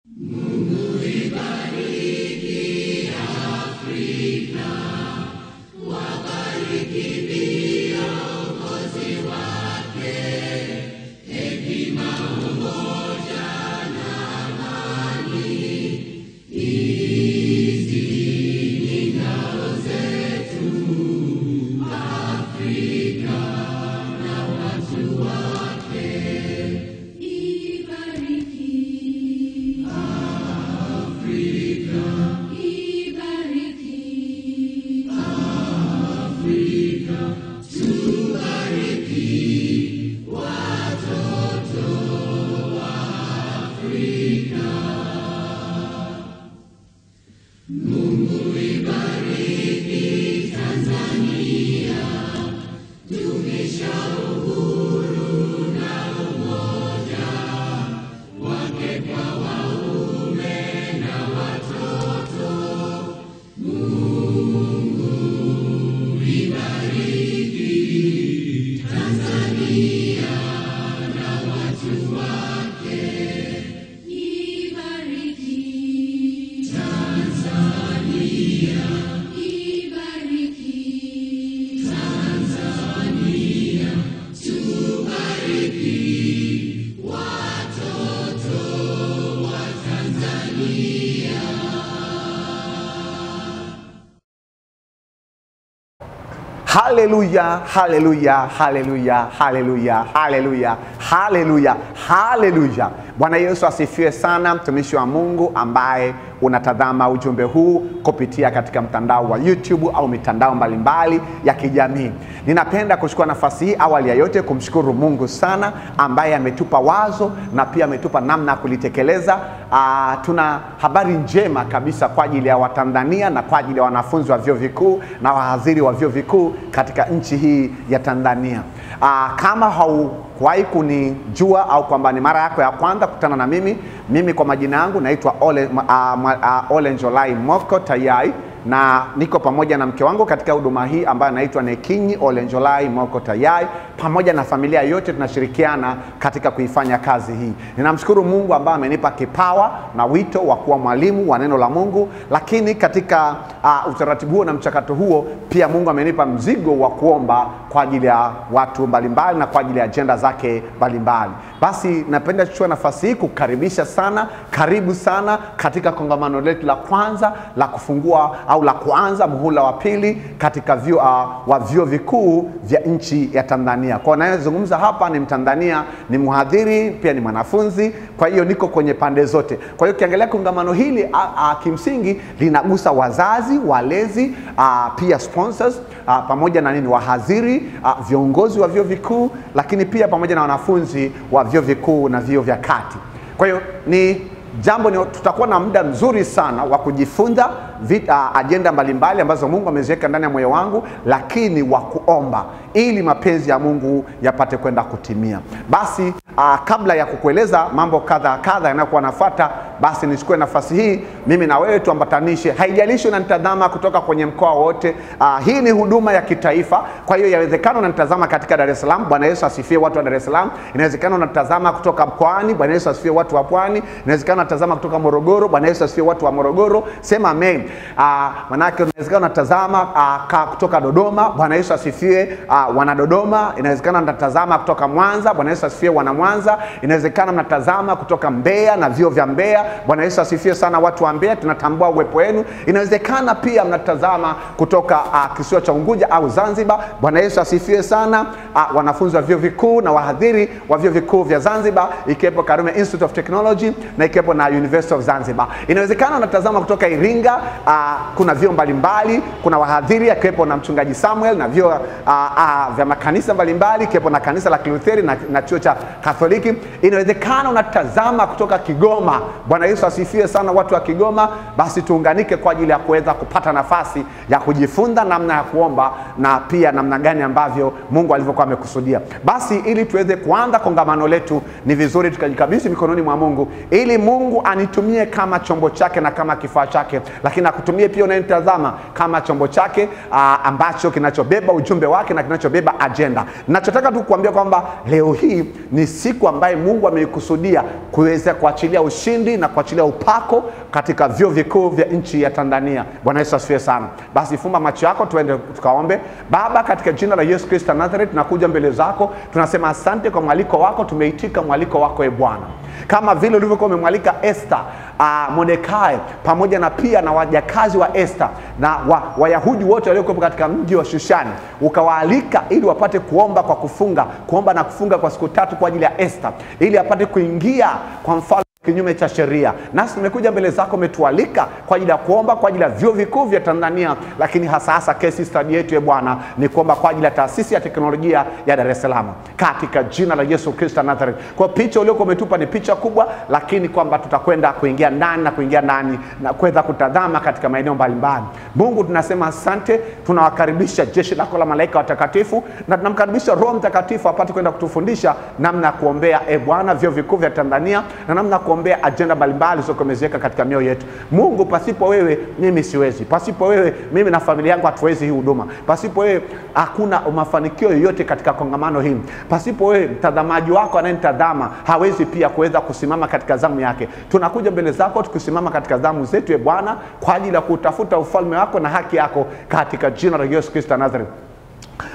Mungu ibariki Afrika, wabariki viongozi wake, hekima, umoja na amani. Hizi ni ngao zetu Afrika na watu wake. Ibariki Afrika, ibariki Afrika, tubariki watoto wa Afrika. Mungu ibariki Tanzania, dumisha uhuru na umoja wake kwa waume na watoto. Mungu ibariki Tanzania na watu wake. Ibariki Tanzania, ibariki Tanzania, tubariki watoto wa Tanzania. Haleluya, haleluya, haleluya, haleluya, haleluya, haleluya, haleluya. Bwana Yesu asifiwe sana, mtumishi wa Mungu ambaye unatazama ujumbe huu kupitia katika mtandao wa YouTube au mitandao mbalimbali ya kijamii. Ninapenda kuchukua nafasi hii awali ya yote kumshukuru Mungu sana ambaye ametupa wazo na pia ametupa namna ya kulitekeleza. Tuna habari njema kabisa kwa ajili ya Watanzania na kwa ajili ya wanafunzi wa vyuo vikuu na wahadhiri wa vyuo vikuu katika nchi hii ya Tanzania. Kama haukuwahi kunijua au kwamba ni mara yako ya kwanza kukutana na mimi kwa majina yangu naitwa Ole Njolai Moko Tayai, na niko pamoja na mke wangu katika huduma hii ambaye anaitwa Nekinyi Ole Njolai Moko Tayai. Pamoja na familia yote tunashirikiana katika kuifanya kazi hii. Ninamshukuru Mungu ambaye amenipa kipawa na wito wa kuwa mwalimu wa neno la Mungu, lakini katika utaratibu huo na mchakato huo pia Mungu amenipa mzigo wa kuomba kwa ajili ya watu mbalimbali na kwa ajili ya agenda zake mbalimbali. Basi napenda kuchukua nafasi hii kukaribisha sana, karibu sana katika kongamano letu la kwanza la kufungua au la kuanza muhula wa pili katika vyuo vikuu vya nchi ya Tanzania. Kwa anayezungumza hapa ni Mtanzania, ni mhadhiri, pia ni mwanafunzi, kwa hiyo niko kwenye pande zote. Kwa hiyo ukiangalia kongamano hili kimsingi linagusa wazazi, walezi, pia sponsors, pamoja na wahadhiri, viongozi wa vyuo vikuu, lakini pia pamoja na wanafunzi wa vyuo vikuu na vyuo vya kati. Kwa hiyo tutakuwa na muda mzuri sana wa kujifunza agenda mbalimbali ambazo Mungu ameziweka ndani ya moyo wangu, lakini wa kuomba ili mapenzi ya Mungu yapate kwenda kutimia. Basi kabla ya kukueleza mambo kadha yanayokuwa nafuata, basi nichukue nafasi hii mimi na wewe tuambatanishe. Haijalishi unanitazama kutoka kwenye mkoa wote, hii ni huduma ya kitaifa. Kwa hiyo yawezekana unanitazama katika Dar es Salaam. Bwana Yesu asifiwe watu wa Dar es Salaam. Inawezekana unanitazama kutoka Pwani. Bwana Yesu asifiwe watu wa Pwani. Inawezekana unatazama kutoka Morogoro. Bwana Yesu asifiwe watu wa Morogoro. Sema amen. Manake inawezekana unatazama kutoka Dodoma. Bwana Yesu asifiwe wana Dodoma. Inawezekana unatazama kutoka Mwanza. Bwana Yesu asifiwe wana Mwanza. Inawezekana mnatazama kutoka Mbeya na vyuo vya Mbeya. Bwana Yesu asifiwe sana watu wa Mbeya, tunatambua uwepo wenu. Inawezekana pia mnatazama kutoka kisiwa cha Unguja au Zanzibar. Bwana Yesu asifiwe sana wanafunzi wa vyuo vikuu na wahadhiri wa vyuo vikuu vya Zanzibar, ikiwepo Karume Institute of Technology na ikiwepo na University of Zanzibar. Inawezekana unatazama kutoka Iringa, kuna vyuo mbalimbali, kuna wahadhiri akiwepo na mchungaji Samuel na vyuo vya makanisa mbalimbali, ikiwepo na kanisa la Kilutheri na chuo cha Katholiki. Inawezekana unatazama kutoka Kigoma. Bwana Yesu asifiwe sana watu wa Kigoma. Basi tuunganike kwa ajili ya kuweza kupata nafasi ya kujifunza namna ya kuomba na pia namna gani ambavyo Mungu alivyokuwa amekusudia. Basi ili tuweze kuanza kongamano letu, ni vizuri tukajikabidhi mikononi mwa Mungu ili Mungu anitumie kama chombo chake na kama kifaa chake, lakini lakini akutumie pia unayemtazama kama chombo chake ambacho kinachobeba ujumbe wake na kinachobeba agenda. Ninachotaka tu kukuambia kwamba leo hii ni siku ambayo Mungu ameikusudia kuweza kuachilia ushindi na kuachilia upako katika vyuo vikuu vya nchi ya Tanzania. Bwana Yesu asifiwe sana. Basi fumba macho yako tuende tukaombe. Baba, katika jina la Yesu Kristo Nazareth, tunakuja mbele zako, tunasema asante kwa mwaliko wako. Tumeitika mwaliko wako Bwana, kama vile ulivyokuwa umemwalika Esther, Mordekai pamoja na pia na wajakazi wa Esther na Wayahudi wote waliokuwa katika mji wa Shushani, ukawaalika ili wapate kuomba kwa kuomba na kufunga kwa siku 3 kwa ajili ya Esther, ili apate kuingia kwa mfalme kinyume cha sheria. Nasi tumekuja mbele zako, umetualika kwa ajili ya kuomba kwa ajili ya vyuo vikuu vya Tanzania, lakini hasa case study yetu Bwana ni kuomba kwa ajili ya taasisi ya teknolojia ya Dar es Salaam, katika jina la Yesu Kristo Nazareth. Kwa picha uliokuwa umetupa ni picha kubwa, lakini kwamba tutakwenda kuingia ndani na kuweza kutazama katika maeneo mbalimbali. Mungu, tunasema asante. Tunawakaribisha jeshi lako la malaika watakatifu, na tunamkaribisha Roho Mtakatifu apate kwenda kutufundisha namna ya kuombea Bwana vyuo vikuu vya Tanzania na namna kuombea agenda mbalimbali zilizokomezeka katika mioyo yetu. Mungu, pasipo wewe mimi siwezi. Pasipo wewe mimi na familia yangu hatuwezi hii huduma. Pasipo wewe hakuna mafanikio yoyote katika kongamano hili. Pasipo wewe mtazamaji wako anayenitazama hawezi pia kuweza kusimama katika zamu yake. Tunakuja mbele zako tukisimama katika zamu zetu Bwana kwa ajili ya kutafuta ufalme wako na haki yako, katika jina la Yesu Kristo Nazareth.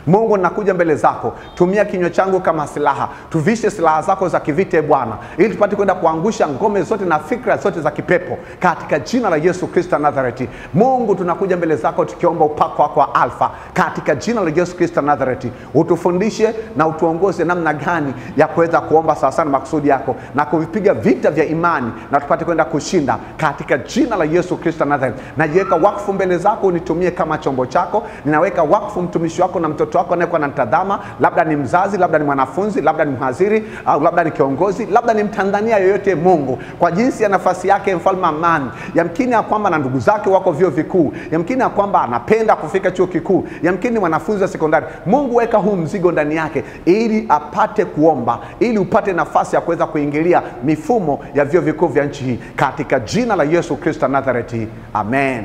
Mungu, nakuja mbele zako, tumia kinywa changu kama silaha. Tuvishe silaha zako za kivita Bwana, ili tupate kwenda kuangusha ngome zote na fikra zote za kipepo, katika jina la Yesu Kristo Nazareti. Mungu, tunakuja mbele zako tukiomba upako wako wa alfa, katika jina la Yesu Kristo Nazareti. Utufundishe na utuongoze namna gani ya kuweza kuomba sawa sana makusudi yako na kuvipiga vita vya imani, na tupate kwenda kushinda, katika jina la Yesu Kristo Nazareti. Najiweka wakfu mbele zako, unitumie kama chombo chako. Ninaweka wakfu mtumishi wako na mtoto wako anayekuwa anatazama, labda ni mzazi, labda ni mwanafunzi, labda ni mhadhiri, au labda ni kiongozi, labda ni Mtanzania yoyote. Mungu, kwa jinsi ya nafasi yake, mfalme amani, yamkini ya kwamba na ndugu zake wako vyuo vikuu, yamkini ya kwamba anapenda kufika chuo kikuu, yamkini mwanafunzi wa sekondari. Mungu, weka huu mzigo ndani yake ili apate kuomba, ili upate nafasi ya kuweza kuingilia mifumo ya vyuo vikuu vya nchi hii, katika jina la Yesu Kristo Nazareti. Amen.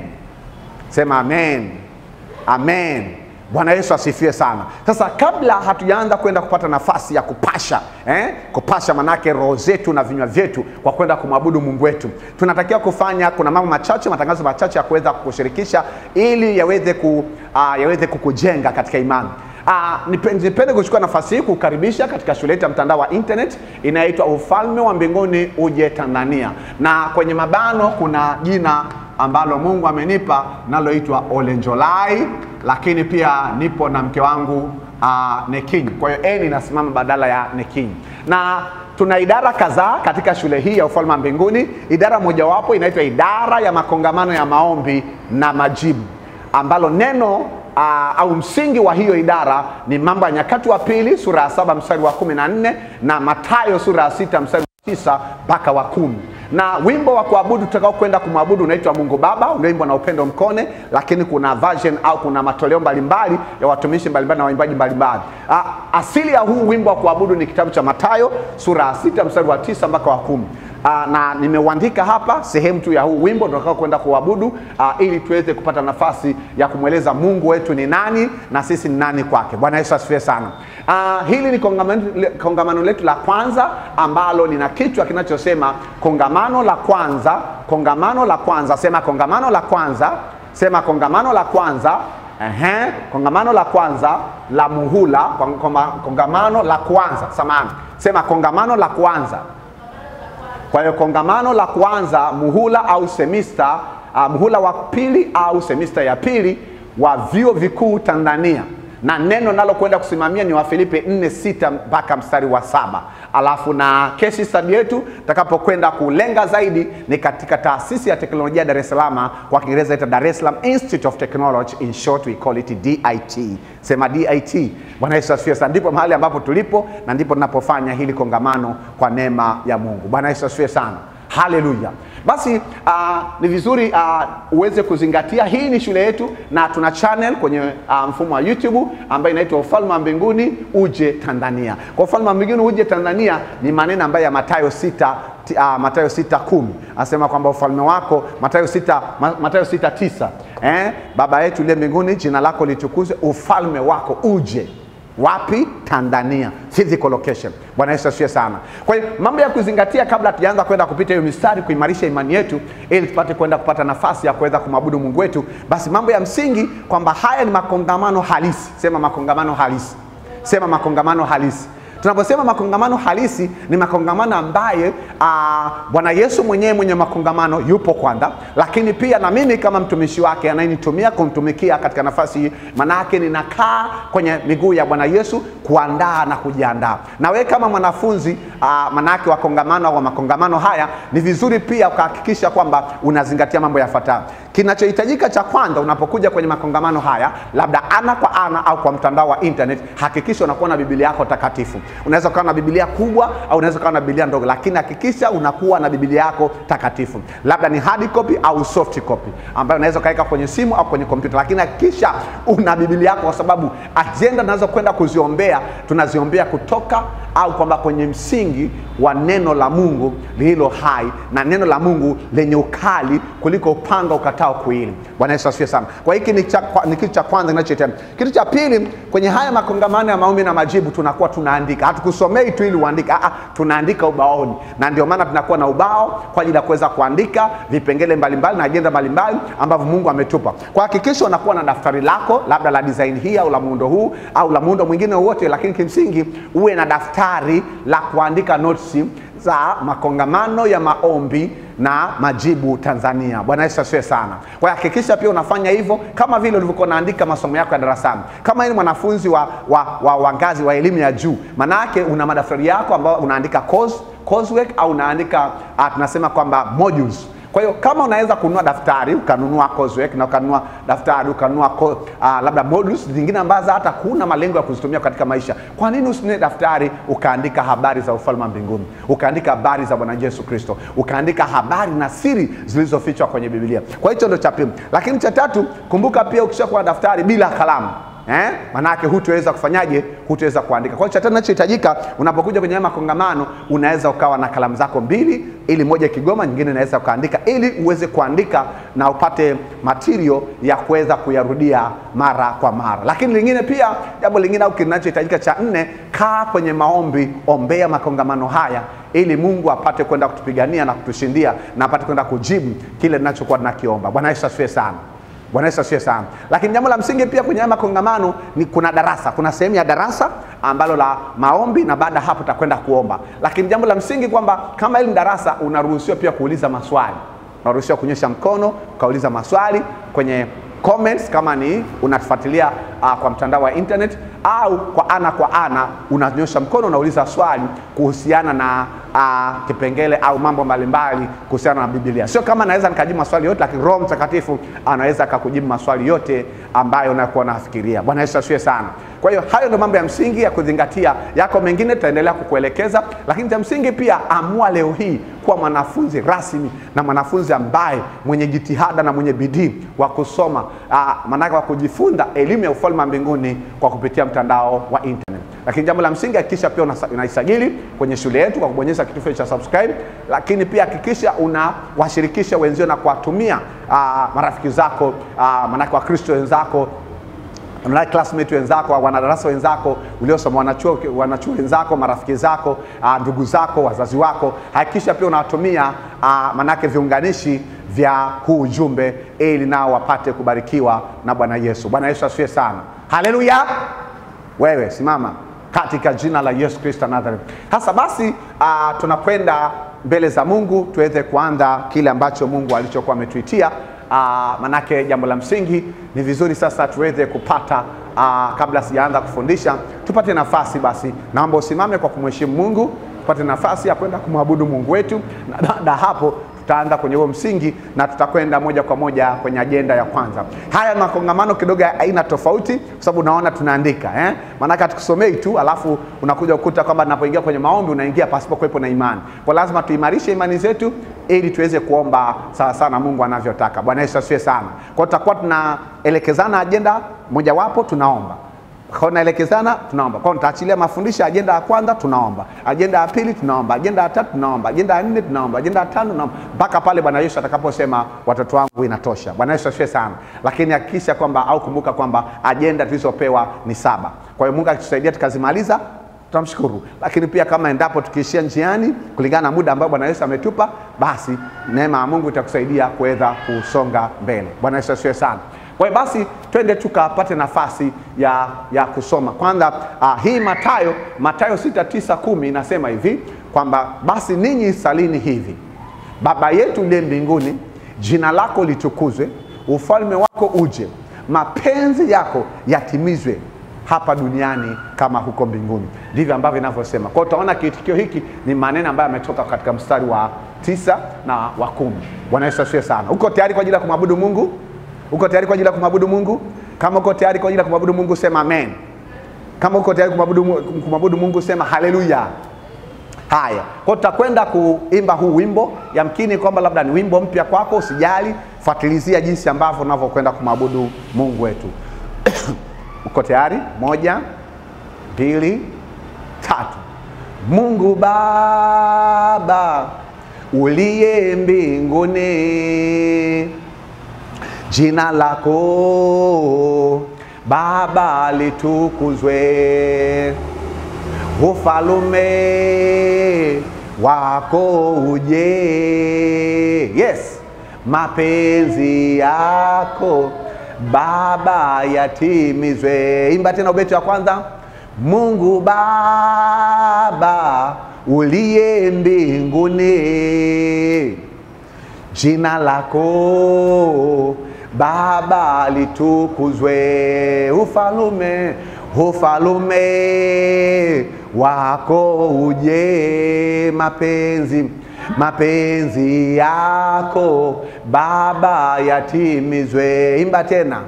Sema amen. Amen. Bwana Yesu asifiwe sana. Sasa kabla hatujaanza kwenda kupata nafasi ya kupasha manake roho zetu na vinywa vyetu kwa kwenda kumwabudu Mungu wetu, tunatakiwa kufanya, kuna mambo machache, matangazo machache ya kuweza kukushirikisha ili yaweze kukujenga katika imani. Nipende kuchukua nafasi hii kukaribisha katika shule yetu ya mtandao wa internet inaitwa Ufalme wa Mbinguni Uje Tanzania, na kwenye mabano kuna jina ambalo Mungu amenipa naloitwa Olenjolai, lakini pia nipo na mke wangu Nekinyi. Kwa hiyo N inasimama badala ya Nekinyi. Na tuna idara kadhaa katika shule hii ya Ufalme wa Mbinguni. Idara mojawapo inaitwa idara ya makongamano ya maombi na majibu, ambalo neno au msingi wa hiyo idara ni Mambo ya Nyakati wa Pili sura ya 7 mstari wa 14 na Mathayo sura ya 6 mstari wa 9 mpaka wa 10. Na wimbo wa kuabudu tutakao kwenda kumwabudu unaitwa Mungu Baba, unaimbwa na Upendo Mkone, lakini kuna version au kuna matoleo mbalimbali ya watumishi mbalimbali na waimbaji mbalimbali. Asili ya huu wimbo wa kuabudu ni kitabu cha Mathayo sura ya 6 mstari wa 9 mpaka wa 10. Na nimeuandika hapa sehemu tu ya huu wimbo tutakao kwenda kuabudu, ili tuweze kupata nafasi ya kumweleza Mungu wetu ni nani na sisi ni nani kwake. Bwana Yesu asifiwe sana. Hili ni kongamano letu la kwanza ambalo lina kichwa kinachosema kongamano la kwanza. Kongamano la kwanza, sema kongamano la kwanza, sema kongamano la kwanza. Kongamano la kwanza la muhula, kongamano la kwanza, samahani, sema kongamano la kwanza. Kwa hiyo kongamano la kwanza, muhula au semester, muhula wa pili au semester ya pili wa vyuo vikuu Tanzania, na neno nalo kwenda kusimamia ni Wafilipi 4:6 mpaka mstari wa 7. Alafu na case study yetu takapokwenda kulenga zaidi ni katika taasisi ya teknolojia Dar es Salaam, kwa Kiingereza ita Dar es Salaam Institute of Technology, in short we call it DIT. Sema DIT. Bwana Yesu asifiwe sana. Ndipo mahali ambapo tulipo na ndipo tunapofanya hili kongamano kwa neema ya Mungu. Bwana Yesu asifiwe sana. Haleluya. Basi ni vizuri uweze kuzingatia, hii ni shule yetu na tuna channel kwenye mfumo wa YouTube ambayo inaitwa Ufalme wa Mbinguni Uje Tanzania. Kwa Ufalme wa Mbinguni Uje Tanzania ni maneno ambayo ya Mathayo 6:10. Anasema kwamba ufalme wako, Mathayo 6:9. Baba yetu uliye mbinguni, jina lako litukuzwe, ufalme wako uje. Wapi? Tanzania, physical location. Bwana Yesu asifiwe sana. Kwa hiyo mambo ya kuzingatia kabla tujaanza kwenda kupita hiyo mistari kuimarisha imani yetu ili tupate kwenda kupata nafasi ya kuweza kumwabudu Mungu wetu, basi mambo ya msingi kwamba haya ni makongamano halisi. Sema makongamano halisi. Sema makongamano halisi. Tunaposema makongamano halisi ni makongamano ambaye Bwana Yesu mwenyewe mwenye makongamano yupo kwanza, lakini pia na mimi kama mtumishi wake anayenitumia kumtumikia katika nafasi hii, manake ninakaa kwenye miguu ya Bwana Yesu kuandaa na kujiandaa. Na wewe kama mwanafunzi manake wa kongamano au makongamano haya, ni vizuri pia ukahakikisha kwamba unazingatia mambo yafuatayo. Kinachohitajika cha kwanza unapokuja kwenye makongamano haya, labda ana kwa ana au kwa mtandao wa internet, hakikisha unakuwa na Biblia yako takatifu. Unaweza kuwa na Biblia kubwa au unaweza kuwa na Biblia ndogo, lakini hakikisha unakuwa na Biblia yako takatifu. Labda ni hard copy au soft copy ambayo unaweza kaweka kwenye simu au kwenye kompyuta, lakini hakikisha una Biblia yako, kwa sababu agenda tunazo kwenda kuziombea tunaziombea kutoka au kwamba kwenye msingi wa neno la Mungu lililo hai na neno la Mungu lenye ukali kuliko upanga ukatao kuili. Bwana Yesu asifiwe sana. Kwa hiki ni kitu cha kwanza kinachohitajika. Kitu cha pili, kwenye haya makongamano ya maombi na majibu tunakuwa tunaandika. Hatukusomei tu ili uandike, tunaandika ubaoni. Na ndio maana tunakuwa na ubao kwa ajili ya kuweza kuandika vipengele mbalimbali na agenda mbalimbali ambavyo Mungu ametupa. Kwa hakikisha unakuwa na daftari lako, labda la design hii au la muundo huu au la muundo mwingine wote, lakini kimsingi uwe na daftari la kuandika notes za makongamano ya maombi na majibu Tanzania. Bwana Yesu asifiwe sana. Kwa hakikisha pia unafanya hivyo kama vile ulivyokuwa unaandika masomo yako ya darasani. Kama ni mwanafunzi wa ngazi wa elimu ya juu, maana yake una madaftari yako ambao unaandika coursework au unaandika tunasema kwamba modules. Kwa hiyo kama unaweza kununua daftari, ukanunua coursework na ukanunua daftari, ukanunua labda modules zingine ambazo hata kuna malengo ya kuzitumia katika maisha, kwa nini usinunue daftari ukaandika habari za ufalme wa mbinguni, ukaandika habari za Bwana Yesu Kristo, ukaandika habari na siri zilizofichwa kwenye Biblia? Kwa hiyo ndio cha pili. Lakini cha tatu, kumbuka pia ukishakuwa na daftari bila kalamu, manake hutaweza kufanyaje? Hutaweza kuandika. Kwa hiyo cha tatu kinachohitajika unapokuja kwenye makongamano, unaweza ukawa na kalamu zako mbili, ili moja Kigoma, nyingine inaweza kuandika, ili uweze kuandika na upate material ya kuweza kuyarudia mara kwa mara. Lakini lingine pia, jambo lingine au kinachohitajika cha nne, kaa kwenye maombi, ombea makongamano haya ili Mungu apate kwenda kutupigania na kutushindia na apate kwenda kujibu kile tunachokuwa tunakiomba. Bwana Yesu asifiwe sana. Bwana Yesu asifiwe sana. Lakini jambo la msingi pia kwenye makongamano ni kuna darasa. Kuna sehemu ya darasa ambalo la maombi, na baada hapo utakwenda kuomba. Lakini jambo la msingi kwamba kama hili darasa, unaruhusiwa pia kuuliza maswali. Unaruhusiwa kunyosha mkono ukauliza maswali kwenye comments kama ni unatufuatilia kwa mtandao wa internet, au kwa ana unanyosha mkono unauliza swali kuhusiana na kipengele au mambo mbalimbali kuhusiana na Biblia. Sio kama naweza nikajibu maswali yote, lakini Roho Mtakatifu anaweza akakujibu maswali yote ambayo unakuwa unafikiria. Bwana Yesu asifiwe sana. Kwa hiyo hayo ndio mambo ya msingi ya kuzingatia. Yako mengine tutaendelea kukuelekeza, lakini cha msingi pia, amua leo hii kuwa mwanafunzi rasmi na mwanafunzi ambaye mwenye jitihada na mwenye bidii wa kusoma manaka wa kujifunza elimu ya ufalme wa mbinguni kwa kupitia mtandao wa internet. Lakini jambo la msingi, hakikisha pia unaisajili kwenye shule yetu kwa kubonyeza kitufe cha subscribe, lakini pia hakikisha unawashirikisha wenzio na kuwatumia marafiki zako, manaka wa Kristo wenzako, na classmate wenzako, wanadarasa wenzako uliosoma, wanachuo wenzako, marafiki zako, ndugu zako, wazazi wako. Hakikisha pia unawatumia manake viunganishi vya huu ujumbe ili nao wapate kubarikiwa na Bwana Yesu. Bwana Yesu asifiwe sana. Haleluya. Wewe simama katika jina la Yesu Kristo Nazareth. Hasa basi tunakwenda mbele za Mungu tuweze kuanza kile ambacho Mungu alichokuwa ametuitia. Manake jambo la msingi ni vizuri sasa tuweze kupata kabla sijaanza kufundisha, tupate nafasi basi. Naomba usimame kwa kumheshimu Mungu, tupate nafasi ya kwenda kumwabudu Mungu wetu, na baada hapo tutaanza kwenye huo msingi na tutakwenda moja kwa moja kwenye ajenda ya kwanza. Haya makongamano kidogo ya aina tofauti kwa sababu unaona tunaandika maana tukusomei tu alafu unakuja kukuta kwamba tunapoingia kwenye maombi unaingia pasipo kuwepo na imani. Kwa lazima tuimarishe imani zetu ili tuweze kuomba sawa sana Mungu anavyotaka. Bwana Yesu asifiwe sana. Kwa tutakuwa tunaelekezana ajenda mojawapo tunaomba. Kwa naelekezana tunaomba. Kwa nitaachilia mafundisho ajenda ya kwanza tunaomba. Ajenda ya pili tunaomba. Ajenda ya tatu tunaomba. Ajenda ya nne tunaomba. Ajenda ya tano tunaomba. Mpaka pale Bwana Yesu atakaposema watoto wangu inatosha. Bwana Yesu asifiwe sana. Lakini hakikisha kwamba au kumbuka kwamba ajenda tulizopewa ni 7. Kwa hiyo Mungu akitusaidia tukazimaliza tutamshukuru. Lakini pia kama endapo tukiishia njiani kulingana na muda ambao Bwana Yesu ametupa, basi neema ya Mungu itakusaidia kuweza kusonga mbele. Bwana Yesu asifiwe sana. Kwa hiyo basi twende tukapate nafasi ya kusoma. Kwanza hii Mathayo 6:9-10 inasema hivi kwamba basi ninyi salini hivi: Baba yetu uliye mbinguni, jina lako litukuzwe, ufalme wako uje, mapenzi yako yatimizwe hapa duniani kama huko mbinguni. Ndivyo ambavyo inavyosema. Kwa hiyo utaona kiitikio hiki ni maneno ambayo yametoka katika mstari wa 9 na wa 10. Bwana Yesu asifiwe sana. Uko tayari kwa ajili ya kumwabudu Mungu? Uko tayari kwa ajili ya kumwabudu Mungu? Kama uko tayari kwa ajili ya kumwabudu Mungu sema amen. Kama uko tayari kumwabudu Mungu sema haleluya. Haya, kwa tutakwenda kuimba huu wimbo. Yamkini kwamba labda ni wimbo mpya kwako, usijali, fuatilizia jinsi ambavyo unavyokwenda kumwabudu Mungu wetu. Uko tayari? 1 2 3. Mungu Baba uliye mbinguni, jina lako Baba litukuzwe, ufalme wako uje. Yes, mapenzi yako Baba yatimizwe. Imba tena ubeti wa kwanza. Mungu Baba uliye mbinguni, jina lako Baba litukuzwe, ufalme wako uje, mapenzi yako Baba yatimizwe. Imba tena.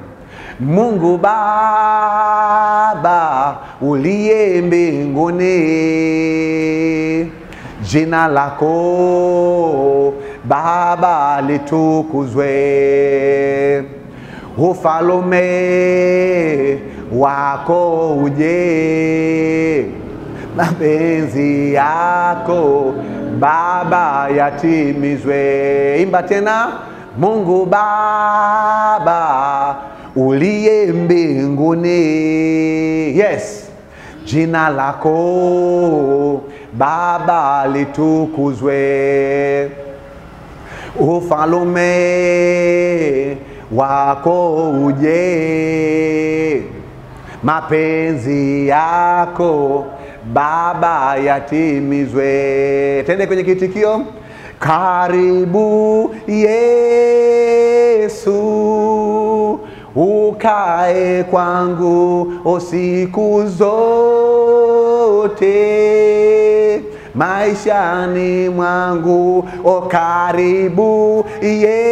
Mungu Baba uliye mbinguni, jina lako Baba litukuzwe, ufalme wako uje, mapenzi yako Baba yatimizwe. Imba tena. Mungu Baba uliye mbinguni, yes, jina lako Baba litukuzwe, ufalme wako uje, mapenzi yako Baba yatimizwe. Tende kwenye kitikio. Karibu Yesu ukae kwangu siku zote maishani mwangu. O karibu Yesu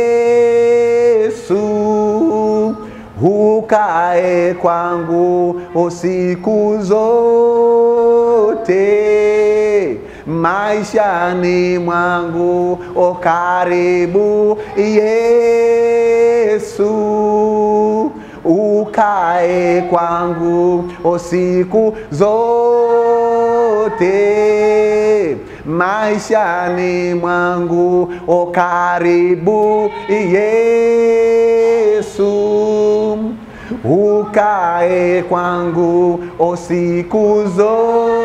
ukae kwangu siku zote maishani mwangu. O karibu Yesu ukae kwangu siku zote maishani mwangu. O karibu Yesu ukae kwangu siku zote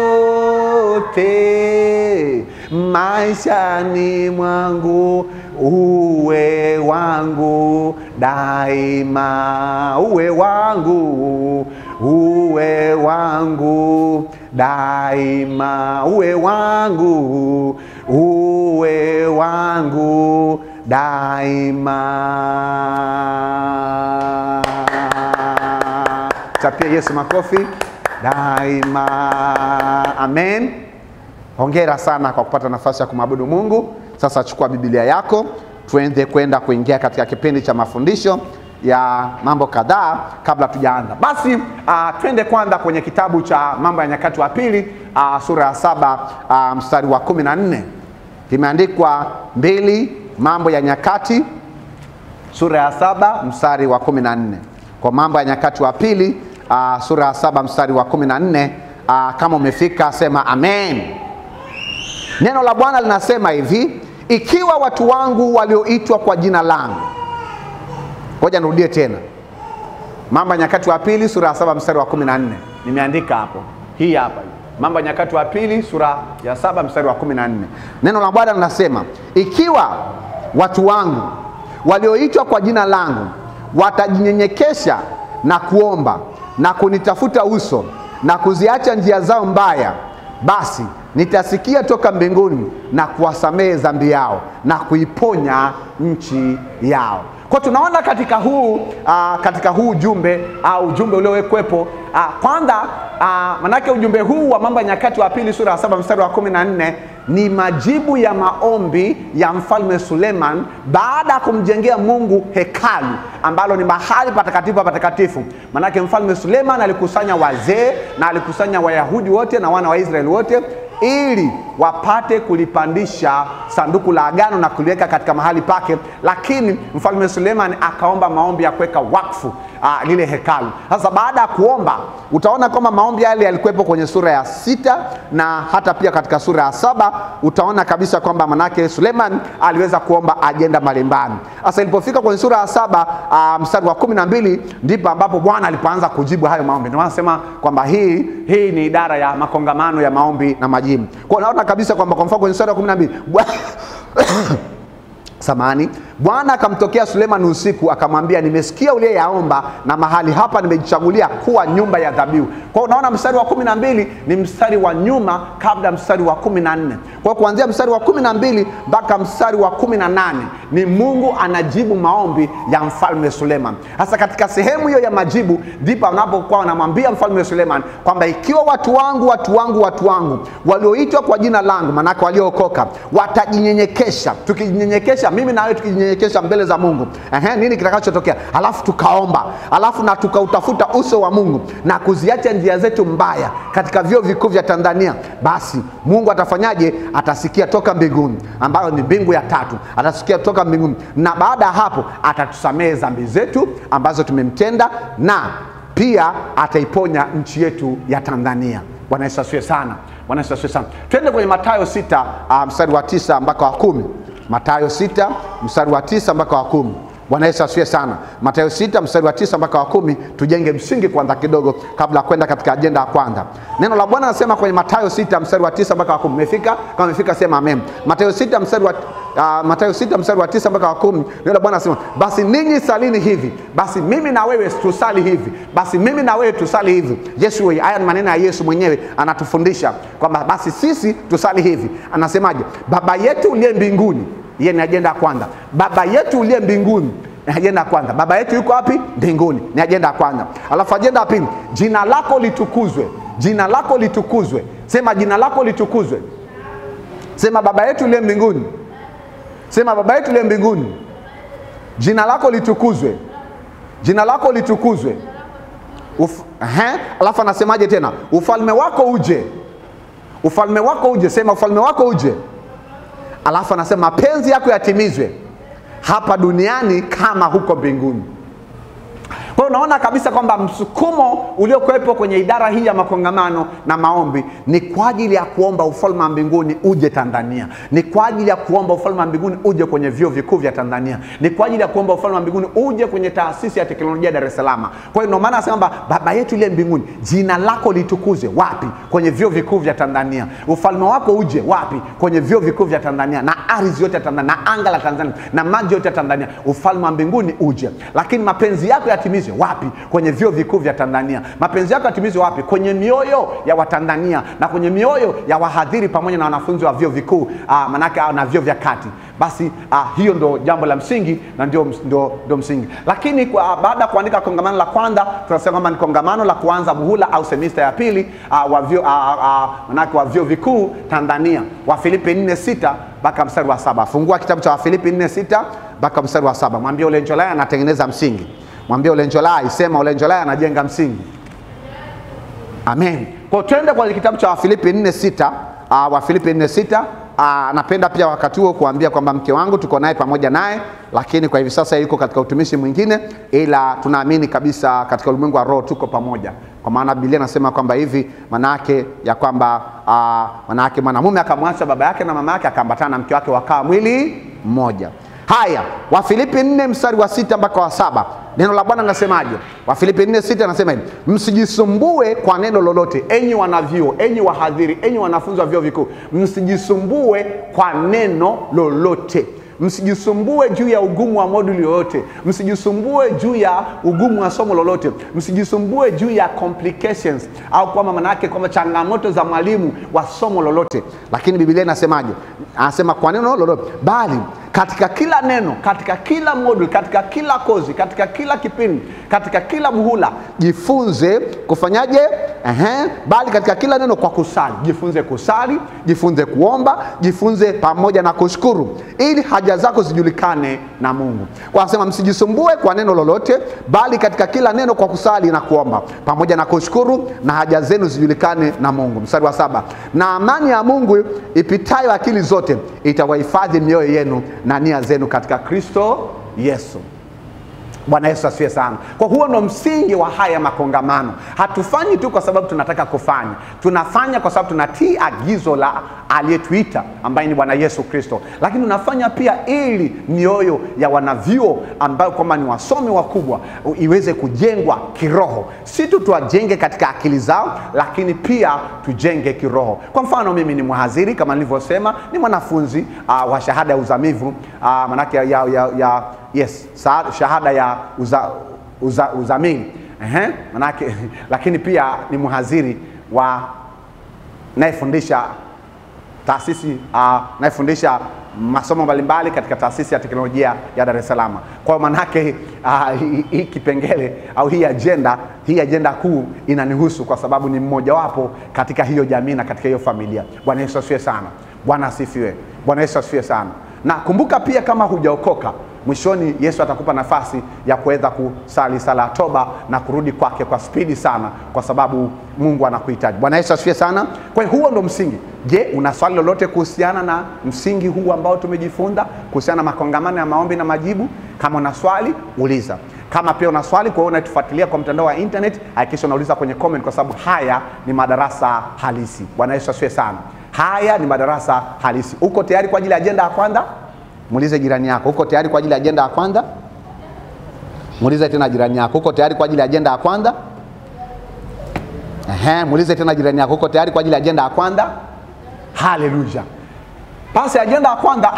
maishani mwangu. Uwe wangu daima, uwe wangu daima, uwe wangu daima. Chapia Yesu makofi. Daima. Amen. Hongera sana kwa kupata nafasi ya kumwabudu Mungu. Sasa chukua Biblia yako, tuende kwenda kuingia katika kipindi cha mafundisho ya mambo kadhaa kabla tujaanza. Basi twende kwanza kwenye kitabu cha Mambo ya Nyakati wa Pili, sura ya 7 mstari wa 14. Kimeandikwa 2 Mambo ya Nyakati sura ya 7 mstari wa 14. Kwa Mambo ya Nyakati wa Pili sura ya 7 mstari wa 14. Kama umefika sema amen. Neno la Bwana linasema hivi: ikiwa watu wangu walioitwa kwa jina langu. Ngoja nirudie tena. Mambo ya Nyakati wa Pili sura ya 7 mstari wa 14. Nimeandika hapo. Hii hapa. Mambo ya Nyakati wa Pili sura ya 7 mstari wa 14. Neno la Bwana linasema, ikiwa watu wangu walioitwa kwa jina langu watajinyenyekesha na kuomba na kunitafuta uso na kuziacha njia zao mbaya, basi nitasikia toka mbinguni na kuwasamehe dhambi yao na kuiponya nchi yao. Kwa tunaona katika huu ujumbe ujumbe uliowekwepo kwanza, manake ujumbe huu wa Mambo ya Nyakati wa Pili sura ya 7 mstari wa 14 ni majibu ya maombi ya Mfalme Suleiman baada ya kumjengea Mungu hekalu ambalo ni mahali patakatifu patakatifu. Manake Mfalme Suleiman alikusanya wazee na alikusanya Wayahudi wote na wana wa Israeli wote ili wapate kulipandisha sanduku la agano na kuliweka katika mahali pake, lakini Mfalme Suleiman akaomba maombi ya kuweka wakfu lile hekalu. Sasa baada ya kuomba, utaona kwamba maombi yale yalikuwepo kwenye sura ya 6 na hata pia katika sura ya 7 utaona kabisa kwamba manake Suleiman aliweza kuomba ajenda mbalimbali. Sasa ilipofika kwenye sura ya 7 mstari wa 12 ndipo ambapo Bwana alipoanza kujibu hayo maombi. Ndio wanasema kwamba hii ni idara ya makongamano ya maombi na majibu. Kwa unaona kabisa kwamba kwa mfano kwenye sura ya 12 Bwana akamtokea Suleiman usiku akamwambia, nimesikia uliyeyaomba na mahali hapa nimejichagulia kuwa nyumba ya dhabihu. Kwa unaona mstari wa 12 ni mstari wa nyuma kabla mstari wa 14. Kwa kuanzia mstari wa 12 mpaka mstari wa 18 ni Mungu anajibu maombi ya Mfalme Suleiman. Hasa katika sehemu hiyo ya majibu ndipo anapokuwa anamwambia Mfalme Suleiman kwamba ikiwa watu wangu walioitwa kwa jina langu, manake waliookoka, watajinyenyekesha. Tukijinyenyekesha, mimi na wewe tukijinyenyekesha mbele za Mungu, nini kitakachotokea? Alafu tukaomba, alafu na tukautafuta uso wa Mungu na kuziacha njia zetu mbaya katika vyuo vikuu vya Tanzania, basi Mungu atafanyaje? Atasikia toka mbinguni, ambayo ni mbingu ya 3. Atasikia toka mbinguni, na baada ya hapo atatusamehe dhambi zetu ambazo tumemtenda, na pia ataiponya nchi yetu ya Tanzania. Bwana Yesu asifiwe sana. Bwana Yesu asifiwe sana. Twende kwenye Mathayo 6 mstari wa 9 mpaka wa 10. Mathayo 6 mstari wa 9 mpaka wa 10. Bwana Yesu asifiwe sana. Mathayo 6 mstari wa 9 mpaka wa 10, tujenge msingi kwanza kidogo kabla kwenda katika agenda ya kwanza. Neno la Bwana nasema kwenye Mathayo 6 mstari wa 9 mpaka wa 10. Umefika? Kama umefika sema amen. Mathayo 6 mstari wa 9 mpaka wa 10. Neno la Bwana nasema, basi ninyi salini hivi, basi mimi na wewe tusali hivi, basi mimi na wewe tusali hivi. Yesu, haya ni maneno ya Yesu mwenyewe anatufundisha kwamba basi sisi tusali hivi. Anasemaje? Baba yetu uliye mbinguni. Yeye ni agenda ya kwanza. Baba yetu uliye mbinguni ni agenda ya kwanza. Baba yetu yuko wapi? Mbinguni. Ni agenda ya kwanza. Alafu agenda ya pili, jina lako litukuzwe. Jina lako litukuzwe. Sema jina lako litukuzwe. Sema baba yetu uliye mbinguni. Sema baba yetu uliye mbinguni, jina lako litukuzwe. Jina lako litukuzwe. Alafu anasemaje tena? Ufalme wako uje. Ufalme wako uje. Sema ufalme wako uje. Alafu anasema mapenzi yako yatimizwe hapa duniani kama huko mbinguni. Kwa unaona kabisa kwamba msukumo uliokuwepo kwenye idara hii ya makongamano na maombi ni kwa ajili ya kuomba ufalme wa mbinguni uje Tanzania. Ni kwa ajili ya kuomba ufalme wa mbinguni uje kwenye vyuo vikuu vya Tanzania. Ni kwa ajili ya kuomba ufalme wa mbinguni uje kwenye taasisi ya teknolojia Dar es Salaam. Kwa hiyo ndio maana nasema kwamba baba yetu ile mbinguni, jina lako litukuzwe. Wapi? Kwenye vyuo vikuu vya Tanzania. Ufalme wako uje wapi? Kwenye vyuo vikuu vya Tanzania na ardhi yote ya Tanzania na anga la Tanzania na maji yote ya Tanzania. Ufalme wa mbinguni uje. Lakini mapenzi yako yatimizwe yatimizwe wapi? Kwenye vyuo vikuu vya Tanzania. Mapenzi yako yatimizwe wapi? Kwenye mioyo ya Watanzania na kwenye mioyo ya wahadhiri pamoja na wanafunzi wa vyuo vikuu, manake na vyuo vya kati. Basi hiyo ndo jambo la msingi na ndio msingi. Lakini baada ya kuandika kongamano la kwanza, tunasema kama ni kongamano la kuanza muhula au semester ya pili manake wa vyuo vikuu Tanzania. Wafilipi 4:6 mpaka mstari wa 7. Fungua kitabu cha Wafilipi 4:6 mpaka mstari wa 7. Mwambie ule njolaya anatengeneza msingi. Mwambie ule njolaya, sema ule njolaya anajenga msingi. Amen. Kwa twende kwa kitabu cha Wafilipi 4:6. Wafilipi 4:6. Napenda pia wakati huo kuambia kwamba mke wangu tuko naye pamoja naye, lakini kwa hivi sasa yuko katika utumishi mwingine, ila tunaamini kabisa katika ulimwengu wa roho tuko pamoja. Kwa maana Biblia inasema kwamba hivi, manake ya kwamba manake mwanamume akamwacha baba yake na mama yake akaambatana na mke wake wakawa mwili mmoja. Haya, Wafilipi 4 mstari wa 6 mpaka wa 7. Neno la Bwana linasemaje? Wafilipi 4:6 anasema hivi: msijisumbue kwa neno lolote, enyi wanavyuo, enyi wahadhiri, enyi wanafunzi wa vyuo vikuu. Msijisumbue kwa neno lolote. Msijisumbue juu ya ugumu wa moduli yoyote. Msijisumbue juu ya ugumu wa somo lolote. Msijisumbue juu ya complications au kwa maana yake kwamba changamoto za mwalimu wa somo lolote. Lakini Biblia inasemaje? Anasema kwa neno lolote, bali katika kila neno, katika kila moduli, katika kila kozi, katika kila kipindi, katika kila muhula, jifunze kufanyaje? Bali katika kila neno kwa kusali. Jifunze kusali, jifunze kuomba, jifunze pamoja na kushukuru, ili haja zako zijulikane na Mungu. Kwa nasema msijisumbue kwa neno lolote, bali katika kila neno kwa kusali na kuomba pamoja na kushukuru, na haja zenu zijulikane na Mungu. Mstari wa 7. Na amani ya Mungu ipitayo akili zote itawahifadhi mioyo yenu na nia zenu katika Kristo Yesu. Bwana Yesu asifiwe sana. Kwa huo ndo msingi wa haya makongamano. Hatufanyi tu kwa sababu tunataka kufanya. Tunafanya kwa sababu tunatii agizo la aliyetuita ambaye ni Bwana Yesu Kristo. Lakini tunafanya pia ili mioyo ya wanavyuo ambao kama ni wasomi wakubwa iweze kujengwa kiroho. Si tu tuwajenge katika akili zao, lakini pia tujenge kiroho. Kwa mfano mimi ni mhadhiri kama nilivyosema, ni mwanafunzi wa shahada ya uzamivu, manake shahada ya uzamili. Manake lakini pia ni mhadhiri wa nayefundisha taasisi nayefundisha masomo mbalimbali katika taasisi ya teknolojia ya Dar es Salaam. Kwa manake hii kipengele au hii agenda kuu inanihusu kwa sababu ni mmoja wapo katika hiyo jamii na katika hiyo familia. Bwana Yesu asifiwe sana. Bwana asifiwe. Bwana Yesu asifiwe sana. Na kumbuka pia kama hujaokoka, mwishoni Yesu atakupa nafasi ya kuweza kusali sala toba na kurudi kwake kwa spidi sana, kwa sababu Mungu anakuhitaji. Bwana Yesu asifiwe sana. Kwa hiyo huo ndo msingi. Je, una swali lolote kuhusiana na msingi huu ambao tumejifunza kuhusiana na makongamano ya maombi na majibu? Kama una swali uliza. Kama pia una swali kwa hiyo unatufuatilia kwa mtandao wa internet, hakikisha unauliza kwenye comment, kwa sababu haya ni madarasa halisi. Bwana Yesu asifiwe sana. Haya ni madarasa halisi. Uko tayari kwa ajili ya agenda ya kwanza? Muulize jirani yako, uko tayari kwa ajili ya agenda ya kwanza? Muulize tena jirani yako, uko tayari kwa ajili ya agenda ya kwanza? Muulize tena jirani yako, uko tayari kwa ajili ya agenda ya kwanza? Haleluya. Basi agenda ya kwanza,